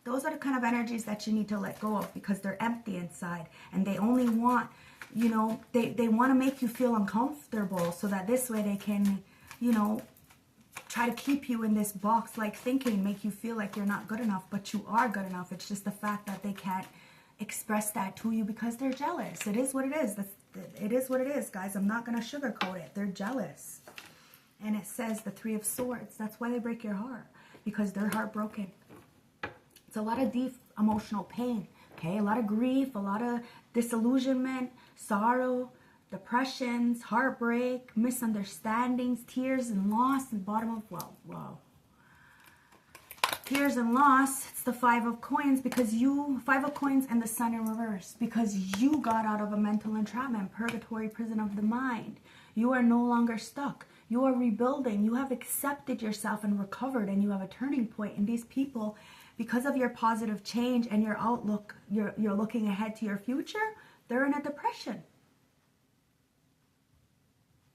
those are the kind of energies that you need to let go of, because they're empty inside, and they only want, you know, they want to make you feel uncomfortable so that this way they can, you know, try to keep you in this box like thinking, make you feel like you're not good enough, but you are good enough. It's just the fact that they can't express that to you because they're jealous. It is what it is. It is what it is, guys. I'm not going to sugarcoat it. They're jealous. And it says the 3 of Swords. That's why they break your heart, because they're heartbroken. It's a lot of deep emotional pain, okay? A lot of grief, a lot of disillusionment, sorrow, depressions, heartbreak, misunderstandings, tears and loss, and bottom of, wow. Tears and loss, it's the 5 of Coins, because you, 5 of Coins and the Sun in reverse, because you got out of a mental entrapment, purgatory, prison of the mind. You are no longer stuck. You are rebuilding. You have accepted yourself and recovered, and you have a turning point. And these people, because of your positive change and your outlook, you're looking ahead to your future, they're in a depression.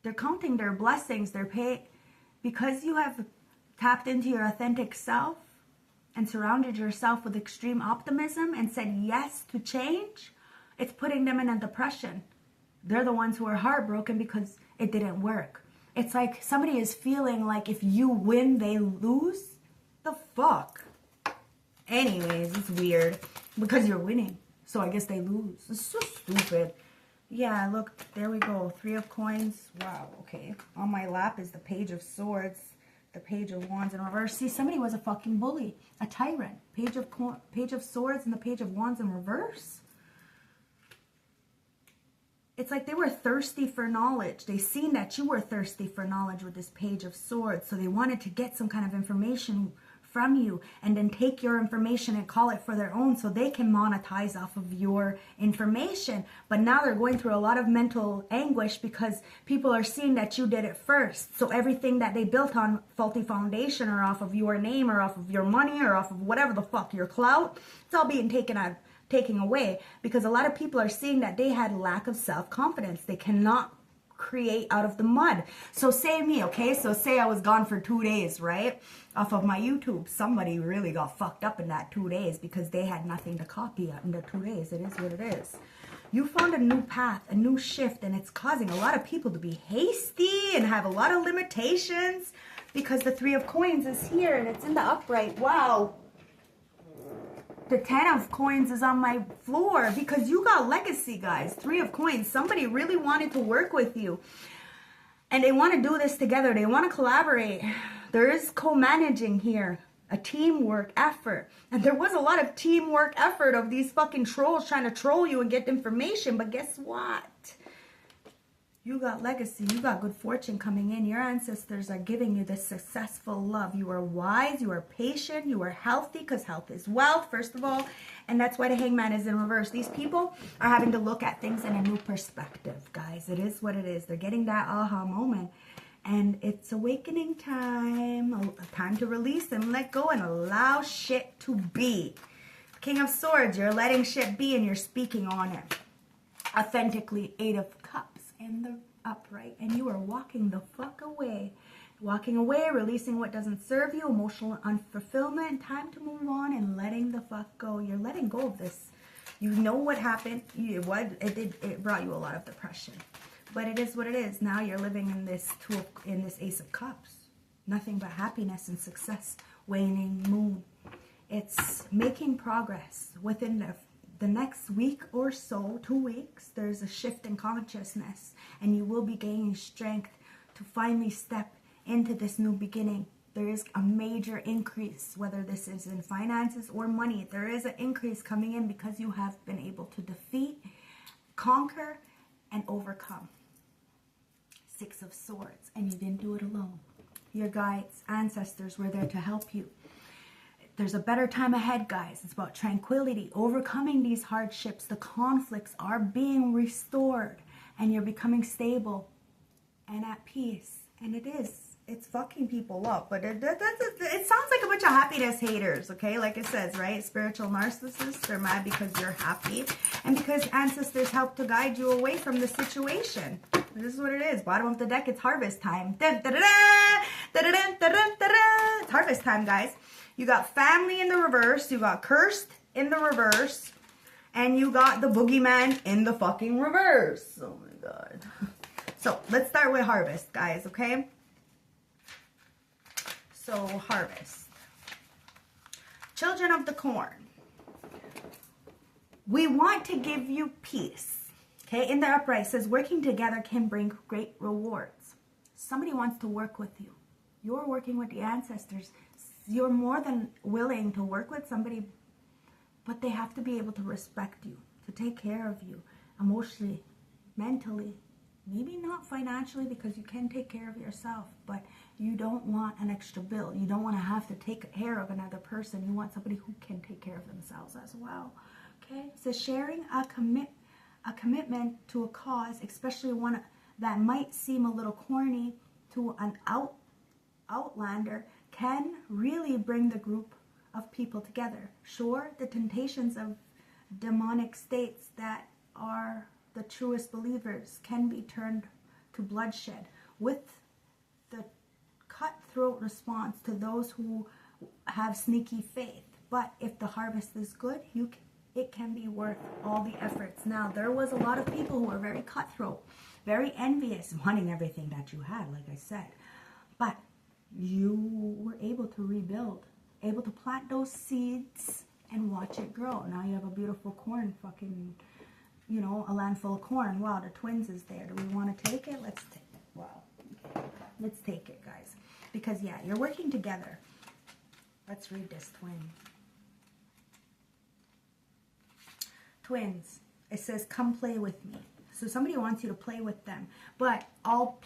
They're counting their blessings, their pay, because you have tapped into your authentic self and surrounded yourself with extreme optimism and said yes to change. It's putting them in a depression. They're the ones who are heartbroken because it didn't work. It's like somebody is feeling like if you win, they lose. The fuck? Anyways, it's weird because you're winning, so I guess they lose. It's so stupid. Yeah, look, there we go. 3 of Coins. Wow, okay. On my lap is the Page of Swords, the Page of Wands in reverse. See, somebody was a fucking bully, a tyrant. Page of Swords and the Page of Wands in reverse. It's like they were thirsty for knowledge. They seen that you were thirsty for knowledge with this Page of Swords, so they wanted to get some kind of information from you and then take your information and call it for their own so they can monetize off of your information. But now they're going through a lot of mental anguish because people are seeing that you did it first. So everything that they built on faulty foundation or off of your name or off of your money or off of whatever the fuck, your clout, it's all being taken away because a lot of people are seeing that they had lack of self-confidence. They cannot create out of the mud. So say me, okay? So say I was gone for 2 days, right? Off of my YouTube. Somebody really got fucked up in that 2 days because they had nothing to copy in the 2 days. It is what it is. You found a new path, a new shift, and it's causing a lot of people to be hasty and have a lot of limitations because the 3 of coins is here and it's in the upright. Wow. The 10 of coins is on my floor because you got legacy, guys. 3 of coins. Somebody really wanted to work with you. And they want to do this together. They want to collaborate. There is co-managing here. A teamwork effort. And there was a lot of teamwork effort of these fucking trolls trying to troll you and get information. But guess what? You got legacy. You got good fortune coming in. Your ancestors are giving you this successful love. You are wise. You are patient. You are healthy because health is wealth, first of all. And that's why the hangman is in reverse. These people are having to look at things in a new perspective, guys. It is what it is. They're getting that aha moment. And it's awakening time. Time to release and let go and allow shit to be. King of Swords, you're letting shit be and you're speaking on it. Authentically, 8 of Cups in the upright. And you are walking the fuck away. Walking away, releasing what doesn't serve you, emotional unfulfillment. Time to move on and letting the fuck go. You're letting go of this. You know what happened. It brought you a lot of depression. But it is what it is. Now you're living in this Ace of Cups. Nothing but happiness and success. Waning moon. It's making progress. Within the next week or so, 2 weeks, there's a shift in consciousness. And you will be gaining strength to finally step into this new beginning. There is a major increase, whether this is in finances or money. There is an increase coming in because you have been able to defeat, conquer, and overcome. 6 of Swords, and you didn't do it alone. Your guides, ancestors were there to help you. There's a better time ahead, guys. It's about tranquility, overcoming these hardships. The conflicts are being restored, and you're becoming stable and at peace. And it's fucking people up, but it sounds like a bunch of happiness haters, okay? Like it says, right? Spiritual narcissists, they're mad because you're happy and because ancestors help to guide you away from the situation. This is what it is. Bottom of the deck, it's harvest time. It's harvest time, guys. You got family in the reverse, you got cursed in the reverse, and you got the boogeyman in the fucking reverse. Oh my God. So let's start with harvest, guys, okay? So, harvest. Children of the corn. We want to give you peace. Okay, in the upright, it says working together can bring great rewards. Somebody wants to work with you. You're working with the ancestors. You're more than willing to work with somebody, but they have to be able to respect you, to take care of you emotionally, mentally. Maybe not financially because you can take care of yourself, but you don't want an extra bill. You don't want to have to take care of another person. You want somebody who can take care of themselves as well. Okay? So sharing a commitment to a cause, especially one that might seem a little corny to an outlander, can really bring the group of people together. Sure, the temptations of demonic states that are the truest believers can be turned to bloodshed with the cutthroat response to those who have sneaky faith. But if the harvest is good, it can be worth all the efforts. Now, there was a lot of people who were very cutthroat, very envious, wanting everything that you had, like I said. But you were able to rebuild, able to plant those seeds and watch it grow. Now you have a beautiful corn fucking... You know, a land full of corn. Wow, the twins is there. Do we want to take it? Let's take it. Wow. Okay. Let's take it, guys. Because, yeah, you're working together. Let's read this twin. Twins. It says, come play with me. So somebody wants you to play with them. But all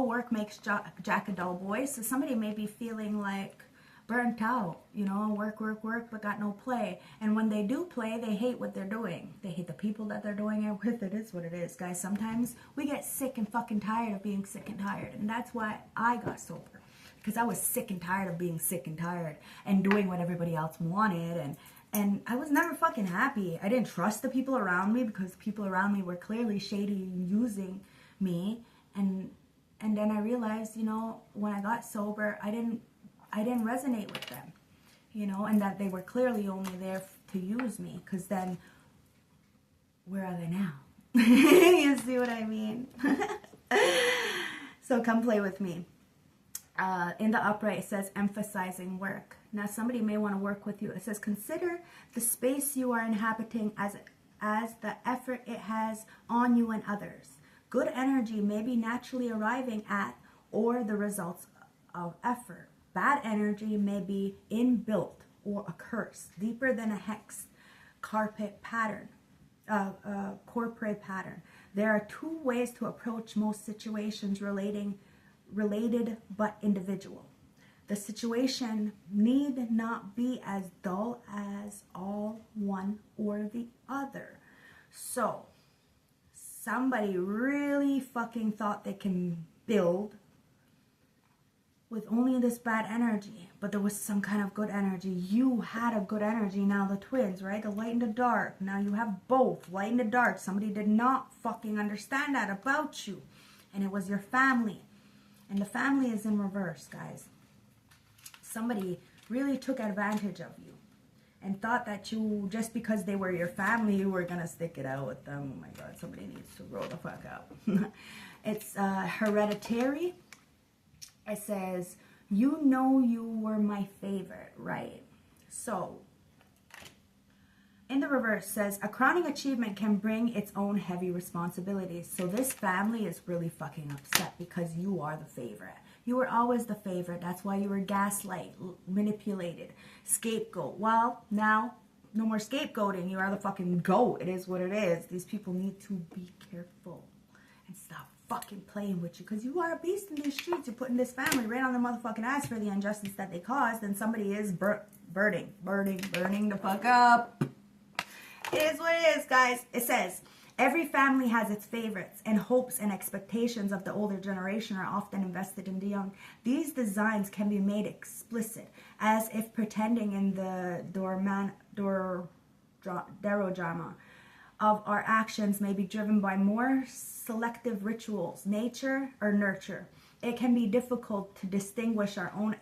work makes Jack a dull boy. So somebody may be feeling like burnt out, you know, work, but got no play. And when they do play, they hate what they're doing. They hate the people that they're doing it with. It is what it is, guys. Sometimes we get sick and fucking tired of being sick and tired. And that's why I got sober. Because I was sick and tired of being sick and tired and doing what everybody else wanted. And I was never fucking happy. I didn't trust the people around me because people around me were clearly shady and using me. And then I realized, you know, when I got sober, I didn't resonate with them, you know, and that they were clearly only there to use me, because then where are they now? You see what I mean? So come play with me. In the upright, it says emphasizing work. Now somebody may want to work with you. It says consider the space you are inhabiting as the effort it has on you and others. Good energy may be naturally arriving at or the results of effort. Bad energy may be inbuilt or a curse, deeper than a hex corporate pattern. There are two ways to approach most situations related but individual. The situation need not be as dull as all one or the other. So somebody really fucking thought they can build with only this bad energy, but there was some kind of good energy. You had a good energy. Now the twins, right? The light and the dark. Now you have both, light and the dark. Somebody did not fucking understand that about you, and it was your family. And the family is in reverse, guys. Somebody really took advantage of you and thought that you, just because they were your family, you were gonna stick it out with them. Oh my God, somebody needs to grow the fuck up. It's hereditary. It says, you know you were my favorite, right? So, in the reverse says, a crowning achievement can bring its own heavy responsibilities. So this family is really fucking upset because you are the favorite. You were always the favorite. That's why you were gaslight, manipulated, scapegoat. Well, now, no more scapegoating. You are the fucking goat. It is what it is. These people need to be careful and stop fucking playing with you, because you are a beast in these streets. You're putting this family right on the motherfucking ass for the injustice that they caused, and somebody is burning the fuck up. It is what it is, guys. It says, every family has its favorites, and hopes and expectations of the older generation are often invested in the young. These designs can be made explicit, as if pretending in the Dharma of our actions may be driven by more selective rituals, nature or nurture. It can be difficult to distinguish our own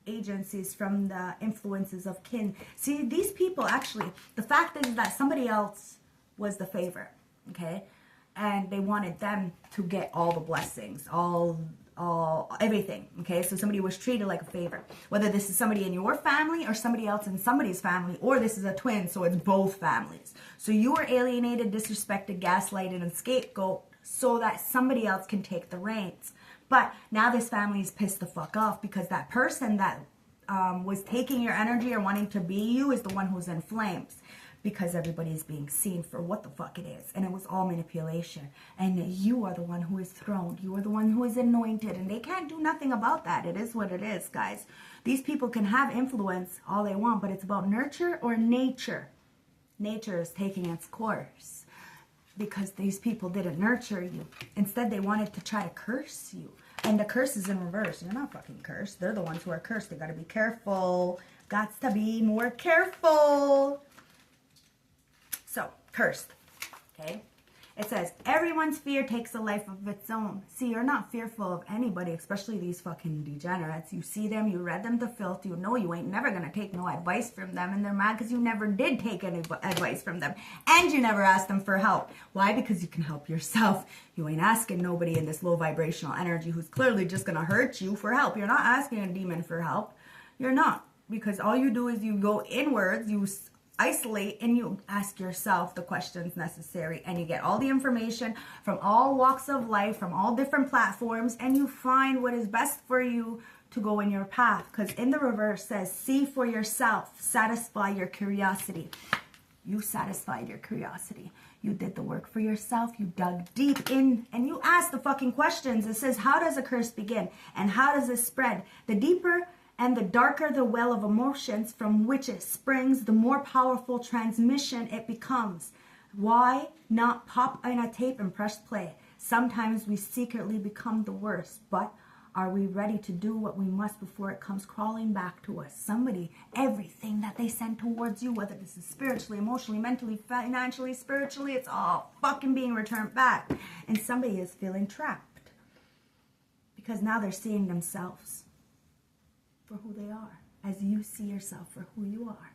agencies from the influences of kin. See, these people actually, the fact is that somebody else was the favorite, okay? And they wanted them to get all the blessings, everything, okay? So somebody was treated like a favorite. Whether this is somebody in your family or somebody else in somebody's family, or this is a twin, so it's both families. So you were alienated, disrespected, gaslighted, and scapegoat so that somebody else can take the reins. But now this family is pissed the fuck off because that person that was taking your energy or wanting to be you is the one who's in flames, because everybody is being seen for what the fuck it is. And it was all manipulation. And you are the one who is throned. You are the one who is anointed. And they can't do nothing about that. It is what it is, guys. These people can have influence all they want, but it's about nurture or nature. Nature is taking its course because these people didn't nurture you. Instead, they wanted to try to curse you. And the curse is in reverse. You're not fucking cursed. They're the ones who are cursed. They got to be careful. Got to be more careful. So, cursed, okay? It says, everyone's fear takes a life of its own. See, you're not fearful of anybody, especially these fucking degenerates. You see them, you read them to filth, you know you ain't never gonna take no advice from them, and they're mad because you never did take any advice from them, and you never asked them for help. Why? Because you can help yourself. You ain't asking nobody in this low vibrational energy who's clearly just gonna hurt you for help. You're not asking a demon for help. You're not, because all you do is you go inwards, you isolate, and you ask yourself the questions necessary, and you get all the information from all walks of life, from all different platforms, and you find what is best for you to go in your path. Because in the reverse says, see for yourself, satisfy your curiosity. You satisfied your curiosity. You did the work for yourself. You dug deep in and you asked the fucking questions. It says, how does a curse begin and how does it spread? The deeper and the darker the well of emotions from which it springs, the more powerful transmission it becomes. Why not pop in a tape and press play? Sometimes we secretly become the worst, but Are we ready to do what we must before it comes crawling back to us? Somebody, everything that they send towards you, whether this is spiritually, emotionally, mentally, financially, spiritually, it's all fucking being returned back. And somebody is feeling trapped because now they're seeing themselves for who they are, as you see yourself for who you are.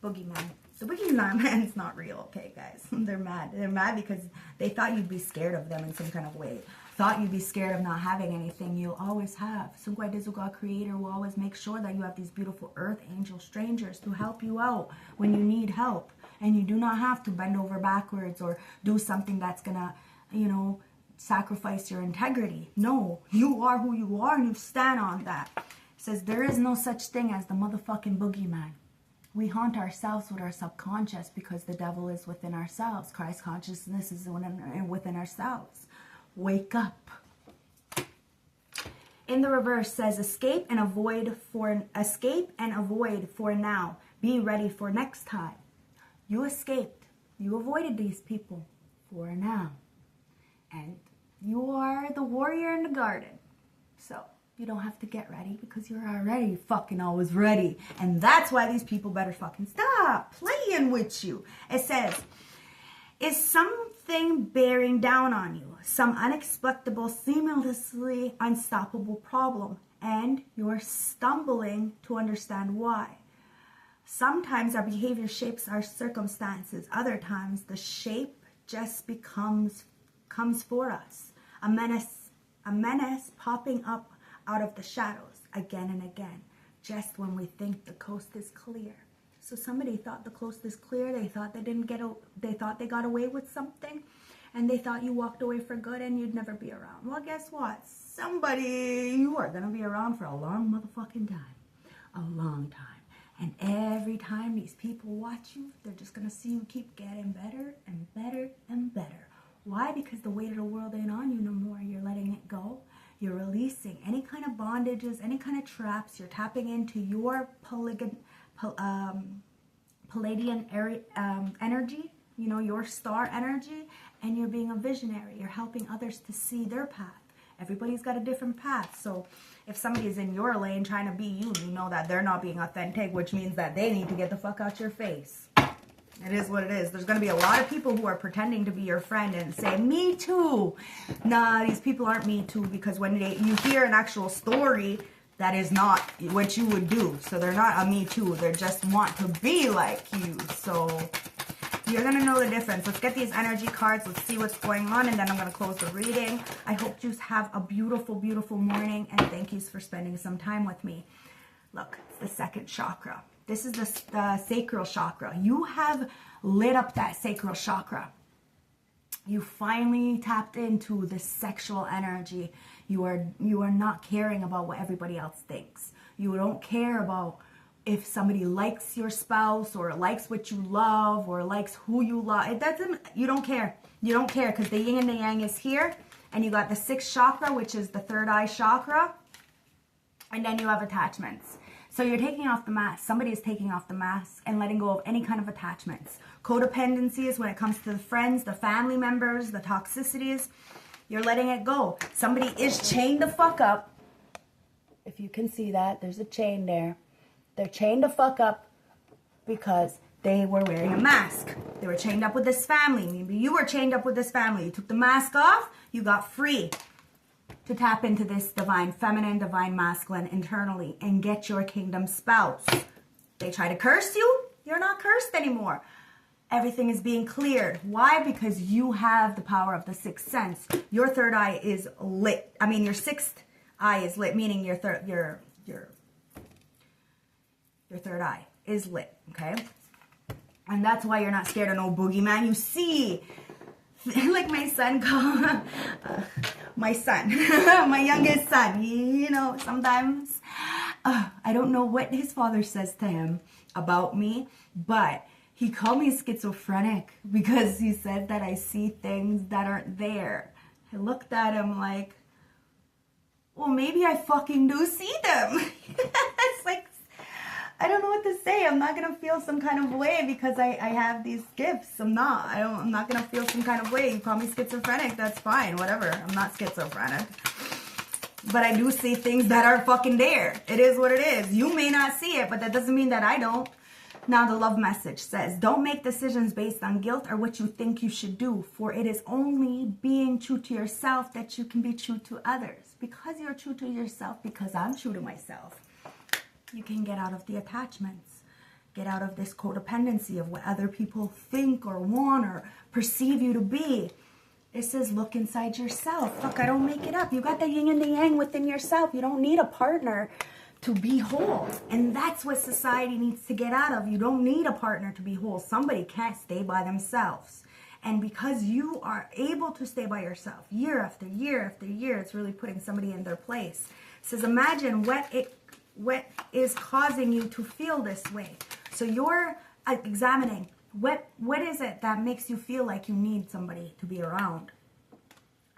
Boogeyman. The boogeyman's not real, okay, guys? They're mad. They're mad because they thought you'd be scared of them in some kind of way. Thought you'd be scared of not having anything. You'll always have. So God Creator will always make sure that you have these beautiful earth angel strangers to help you out when you need help. And you do not have to bend over backwards or do something that's gonna, you know, sacrifice your integrity. No, you are who you are and you stand on that. It says there is no such thing as the motherfucking boogeyman. We haunt ourselves with our subconscious because the devil is within ourselves. Christ consciousness is within ourselves. Wake up. In the reverse says escape and avoid for now. Be ready for next time. You escaped. You avoided these people for now. And you are the warrior in the garden. So you don't have to get ready because you're already fucking always ready. And that's why these people better fucking stop playing with you. It says, is something bearing down on you, some unexpected, seamlessly unstoppable problem, and you're stumbling to understand why. Sometimes our behavior shapes our circumstances. Other times the shape just comes for us. A menace popping up out of the shadows again and again, just when we think the coast is clear. So somebody thought the coast is clear. They thought they thought they got away with something, and they thought you walked away for good and you'd never be around. Well, guess what? You are gonna be around for a long motherfucking time, a long time. And every time these people watch you, they're just gonna see you keep getting better and better and better. Why? Because the weight of the world ain't on you no more. You're letting it go. You're releasing any kind of bondages, any kind of traps. You're tapping into your Palladian energy, you know, your star energy, and you're being a visionary. You're helping others to see their path. Everybody's got a different path. So if somebody is in your lane trying to be you, you know that they're not being authentic, which means that they need to get the fuck out your face. It is what it is. There's going to be a lot of people who are pretending to be your friend and say, me too. Nah, these people aren't me too, because when you hear an actual story, that is not what you would do. So they're not a me too. They just want to be like you. So you're going to know the difference. Let's get these energy cards. Let's see what's going on. And then I'm going to close the reading. I hope you have a beautiful, beautiful morning. And thank you for spending some time with me. Look, it's the second chakra. This is the sacral chakra. You have lit up that sacral chakra. You finally tapped into the sexual energy. You are not caring about what everybody else thinks. You don't care about if somebody likes your spouse or likes what you love or likes who you love. It doesn't. You don't care. You don't care because the yin and the yang is here, and you got the sixth chakra, which is the third eye chakra, and then you have attachments. So you're taking off the mask. Somebody is taking off the mask and letting go of any kind of attachments. Codependencies when it comes to the friends, the family members, the toxicities. You're letting it go. Somebody is chained the fuck up. If you can see that, there's a chain there. They're chained the fuck up because they were wearing a mask. They were chained up with this family. Maybe you were chained up with this family. You took the mask off. You got free to tap into this divine feminine, divine masculine internally and get your kingdom spouse. They try to curse you. You're not cursed anymore. Everything is being cleared. Why? Because you have the power of the sixth sense. Your third eye is lit. I mean, your sixth eye is lit, meaning your third eye is lit, okay? And that's why you're not scared of no boogeyman. You see, like my son my youngest son, you know, sometimes I don't know what his father says to him about me, but he called me schizophrenic because he said that I see things that aren't there. I looked at him like, well, maybe I fucking do see them. It's like, I don't know what to say. I'm not going to feel some kind of way because I have these gifts. I'm not going to feel some kind of way. You call me schizophrenic, that's fine, whatever. I'm not schizophrenic. but I do see things that are fucking there. It is what it is. You may not see it, but that doesn't mean that I don't. Now the love message says, don't make decisions based on guilt or what you think you should do, for it is only being true to yourself that you can be true to others. Because you're true to yourself, because I'm true to myself, you can get out of the attachments. Get out of this codependency of what other people think or want or perceive you to be. It says, look inside yourself. Look, I don't make it up. You got the yin and the yang within yourself. You don't need a partner to be whole. And that's what society needs to get out of. You don't need a partner to be whole. Somebody can't stay by themselves. And because you are able to stay by yourself year after year after year, it's really putting somebody in their place. It says, imagine what is causing you to feel this way. So you're examining what is it that makes you feel like you need somebody to be around.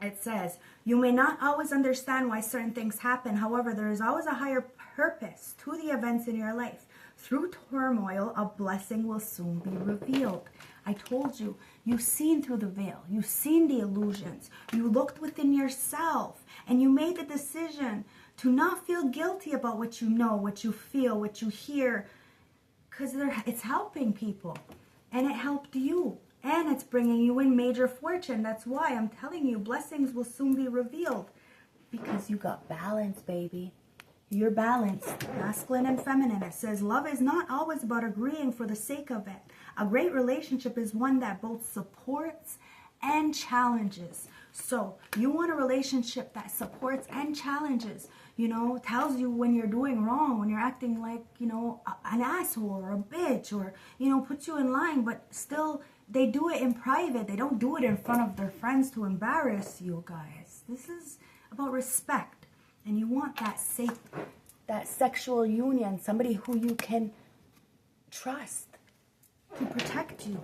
It says, you may not always understand why certain things happen. However, there is always a higher purpose to the events in your life. Through turmoil, a blessing will soon be revealed. I told you, you've seen through the veil. You've seen the illusions. You looked within yourself and you made the decision to not feel guilty about what you know, what you feel, what you hear, because it's helping people. And it helped you. And it's bringing you in major fortune. That's why I'm telling you, blessings will soon be revealed. Because you got balance, baby. You're balanced, masculine and feminine. It says, love is not always about agreeing for the sake of it. A great relationship is one that both supports and challenges. So you want a relationship that supports and challenges. You know, tells you when you're doing wrong, when you're acting like, you know, an asshole or a bitch, or, you know, puts you in line, but still they do it in private. They don't do it in front of their friends to embarrass you guys. This is about respect. And you want that safe, that sexual union, somebody who you can trust to protect you.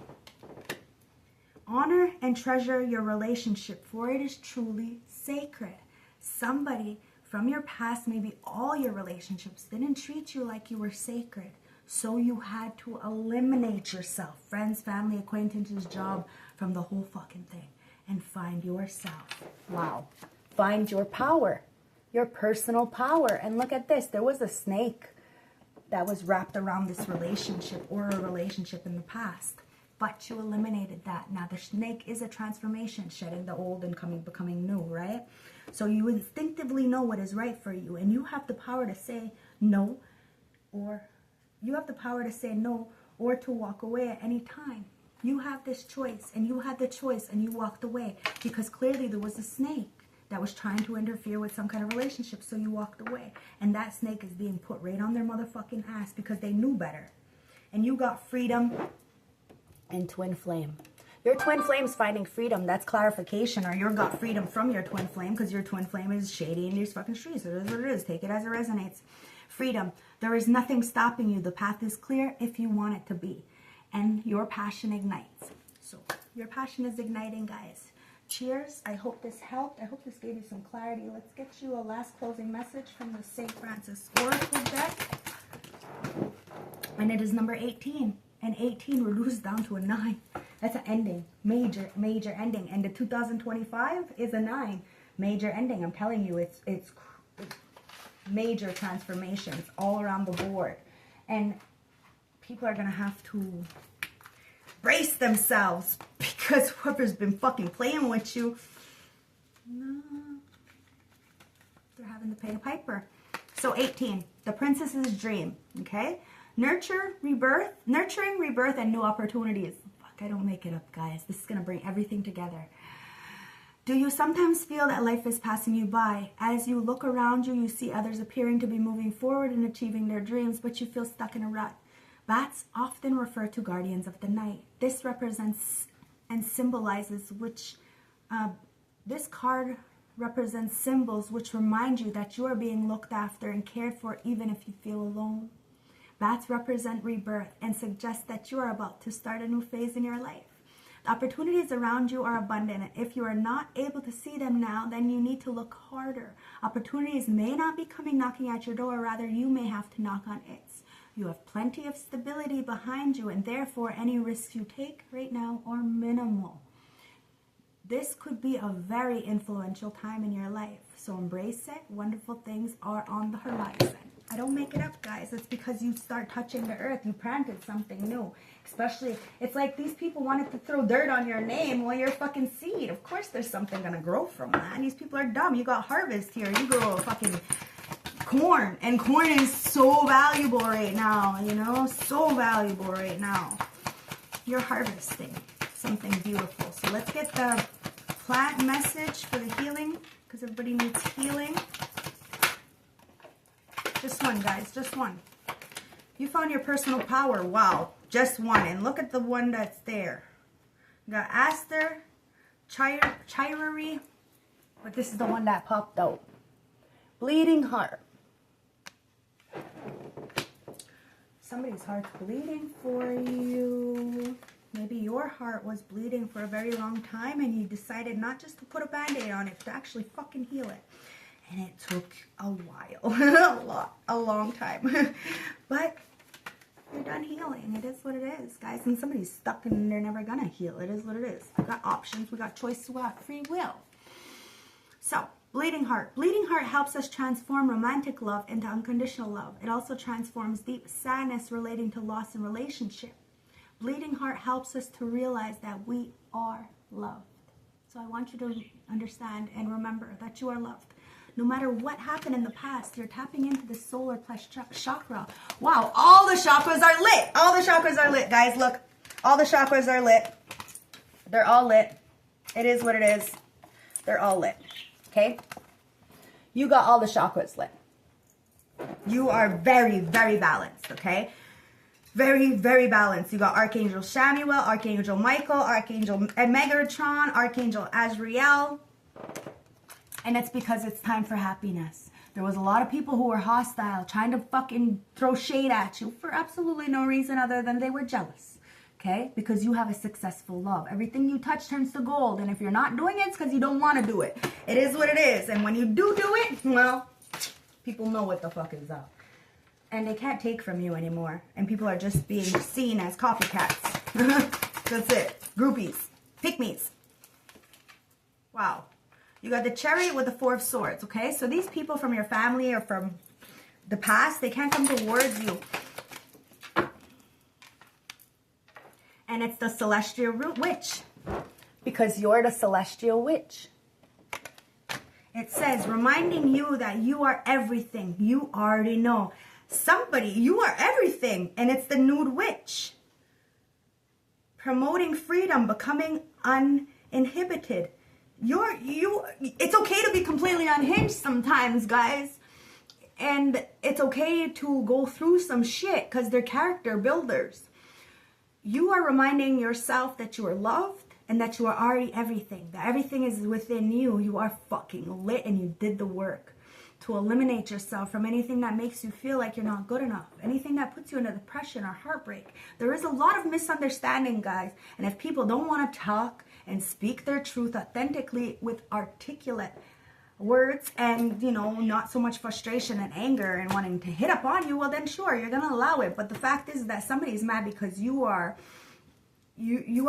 Honor and treasure your relationship, for it is truly sacred. Somebody from your past, maybe all your relationships, didn't treat you like you were sacred. So you had to eliminate yourself, friends, family, acquaintances, job, from the whole fucking thing. And find yourself. Wow. Find your power. Your personal power. And look at this. There was a snake that was wrapped around this relationship or a relationship in the past. But you eliminated that. Now the snake is a transformation, shedding the old and becoming new, right? So you instinctively know what is right for you. And you have the power to say no, or you have the power to say no, or to walk away at any time. You have this choice, and you had the choice, and you walked away. Because clearly there was a snake that was trying to interfere with some kind of relationship, so you walked away. And that snake is being put right on their motherfucking ass because they knew better. And you got freedom and twin flame. Your twin flame's finding freedom. That's clarification. Or you got freedom from your twin flame because your twin flame is shady in these fucking streets. It is what it is. Take it as it resonates. Freedom. There is nothing stopping you. The path is clear if you want it to be. And your passion ignites. So your passion is igniting, guys. Cheers. I hope this helped. I hope this gave you some clarity. Let's get you a last closing message from the St. Francis Oracle deck. And it is number 18. And 18 reduced down to a 9. That's an ending. Major ending. And the 2025 is a 9. Major ending. I'm telling you, it's major transformations all around the board. And people are going to have to brace themselves because whoever's been fucking playing with you, no, they're having to pay a piper. So 18, the princess's dream, okay? Nurturing rebirth, and new opportunities. Fuck, I don't make it up, guys. This is going to bring everything together. Do you sometimes feel that life is passing you by? As you look around you, you see others appearing to be moving forward and achieving their dreams, but you feel stuck in a rut. Bats often refer to guardians of the night. This represents and symbolizes this card represents symbols which remind you that you are being looked after and cared for even if you feel alone. Bats represent rebirth and suggest that you are about to start a new phase in your life. The opportunities around you are abundant, and if you are not able to see them now, then you need to look harder. Opportunities may not be coming knocking at your door, rather you may have to knock on it. You have plenty of stability behind you, and therefore any risks you take right now are minimal. This could be a very influential time in your life. So embrace it. Wonderful things are on the horizon. I don't make it up, guys. It's because you start touching the earth. You planted something new. Especially, it's like these people wanted to throw dirt on your name. Well, you're a fucking seed. Of course there's something going to grow from that. And these people are dumb. You got harvest here. You grow fucking corn. And corn is so valuable right now, you know? So valuable right now. You're harvesting something beautiful. So let's get the plant message for the healing, because everybody needs healing. Just one, guys, just one. You found your personal power. Wow, just one. And look at the one that's there. You got Aster, Chirari, but this is the one that popped out. Bleeding heart. Somebody's heart's bleeding for you. Maybe your heart was bleeding for a very long time and you decided not just to put a band-aid on it, but to actually fucking heal it. And it took a while, a long time. But you're done healing. It is what it is, guys. And somebody's stuck and they're never gonna heal. It is what it is. We got options, we got choice, we got free will. So, bleeding heart. Bleeding heart helps us transform romantic love into unconditional love. It also transforms deep sadness relating to loss in relationship. Bleeding heart helps us to realize that we are loved. So I want you to understand and remember that you are loved. No matter what happened in the past, you're tapping into the solar plexus chakra. Wow, all the chakras are lit. All the chakras are lit, guys. Look, all the chakras are lit. They're all lit. It is what it is. They're all lit. Okay? You got all the chakras lit. You are very, very balanced, okay? Very, very balanced. You got Archangel Samuel, Archangel Michael, Archangel Megatron, Archangel Azrael. And it's because it's time for happiness. There was a lot of people who were hostile, trying to fucking throw shade at you for absolutely no reason other than they were jealous. Okay? Because you have a successful love. Everything you touch turns to gold. And if you're not doing it, it's because you don't want to do it. It is what it is. And when you do it, well, people know what the fuck is up. And they can't take from you anymore. And people are just being seen as copycats. That's it. Groupies. Pick-me's. Wow. You got the Chariot with the Four of Swords, okay? So these people from your family or from the past, they can't come towards you. And it's the Celestial Witch. Because you're the Celestial Witch. It says, reminding you that you are everything. You already know. Somebody, you are everything. And it's the Nude Witch. Promoting freedom, becoming uninhibited. It's okay to be completely unhinged sometimes, guys. And it's okay to go through some shit because they're character builders. You are reminding yourself that you are loved and that you are already everything. That everything is within you. You are fucking lit and you did the work to eliminate yourself from anything that makes you feel like you're not good enough. Anything that puts you into depression or heartbreak. There is a lot of misunderstanding, guys. And if people don't want to talk and speak their truth authentically with articulate words and, you know, not so much frustration and anger and wanting to hit up on you, well then sure, you're going to allow it. But the fact is that somebody's mad because you are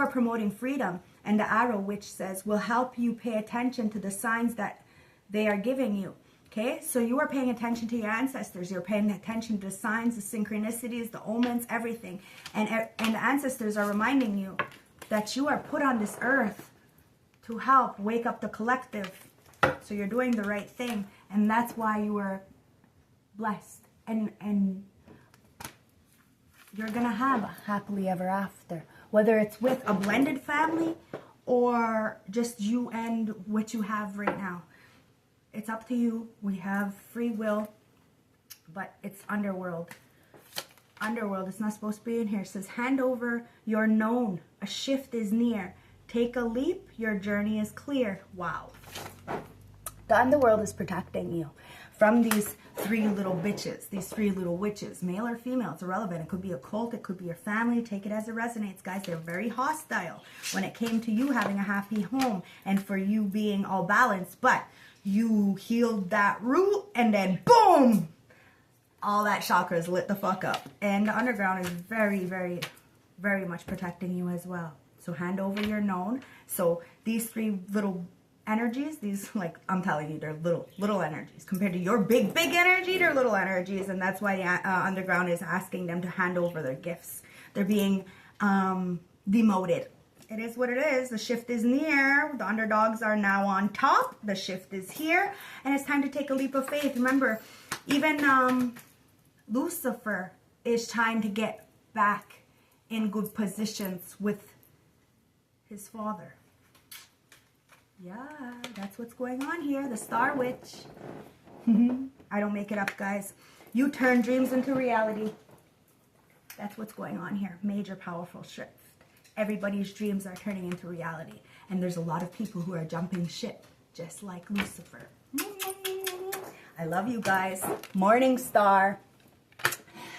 promoting freedom. And the Arrow Witch says will help you pay attention to the signs that they are giving you. Okay, so you are paying attention to your ancestors. You're paying attention to the signs, the synchronicities, the omens, everything. And the ancestors are reminding you that you are put on this earth to help wake up the collective. So you're doing the right thing. And that's why you are blessed. And you're going to have a happily ever after. Whether it's with a blended family or just you and what you have right now. It's up to you. We have free will, but it's underworld. Underworld, it's not supposed to be in here. It says, hand over your known. A shift is near. Take a leap. Your journey is clear. Wow. The underworld is protecting you from these three little bitches, these three little witches, male or female. It's irrelevant. It could be a cult. It could be your family. Take it as it resonates, guys. They're very hostile when it came to you having a happy home and for you being all balanced. But you healed that root and then boom, all that chakras lit the fuck up. And the underground is very, very, very much protecting you as well. So hand over your known. So these three little energies, these, like, I'm telling you, they're little energies compared to your big energy. They're little energies, and that's why underground is asking them to hand over their gifts. They're being demoted. It is what it is. The shift is near. The underdogs are now on top. The shift is here, and it's time to take a leap of faith. Remember, even Lucifer is trying to get back in good positions with his father. Yeah, that's what's going on here. The Star Witch. I don't make it up, guys. You turn dreams into reality. That's what's going on here. Major powerful shift. Everybody's dreams are turning into reality. And there's a lot of people who are jumping ship, just like Lucifer. I love you guys. Morning Star.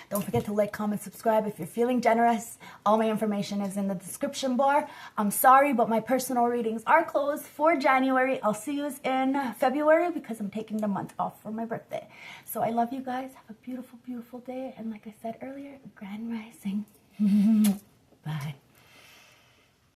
Don't forget to like, comment, subscribe if you're feeling generous. All my information is in the description bar. I'm sorry, but my personal readings are closed for January. I'll see you in February because I'm taking the month off for my birthday. So I love you guys. Have a beautiful, beautiful day. And like I said earlier, grand rising.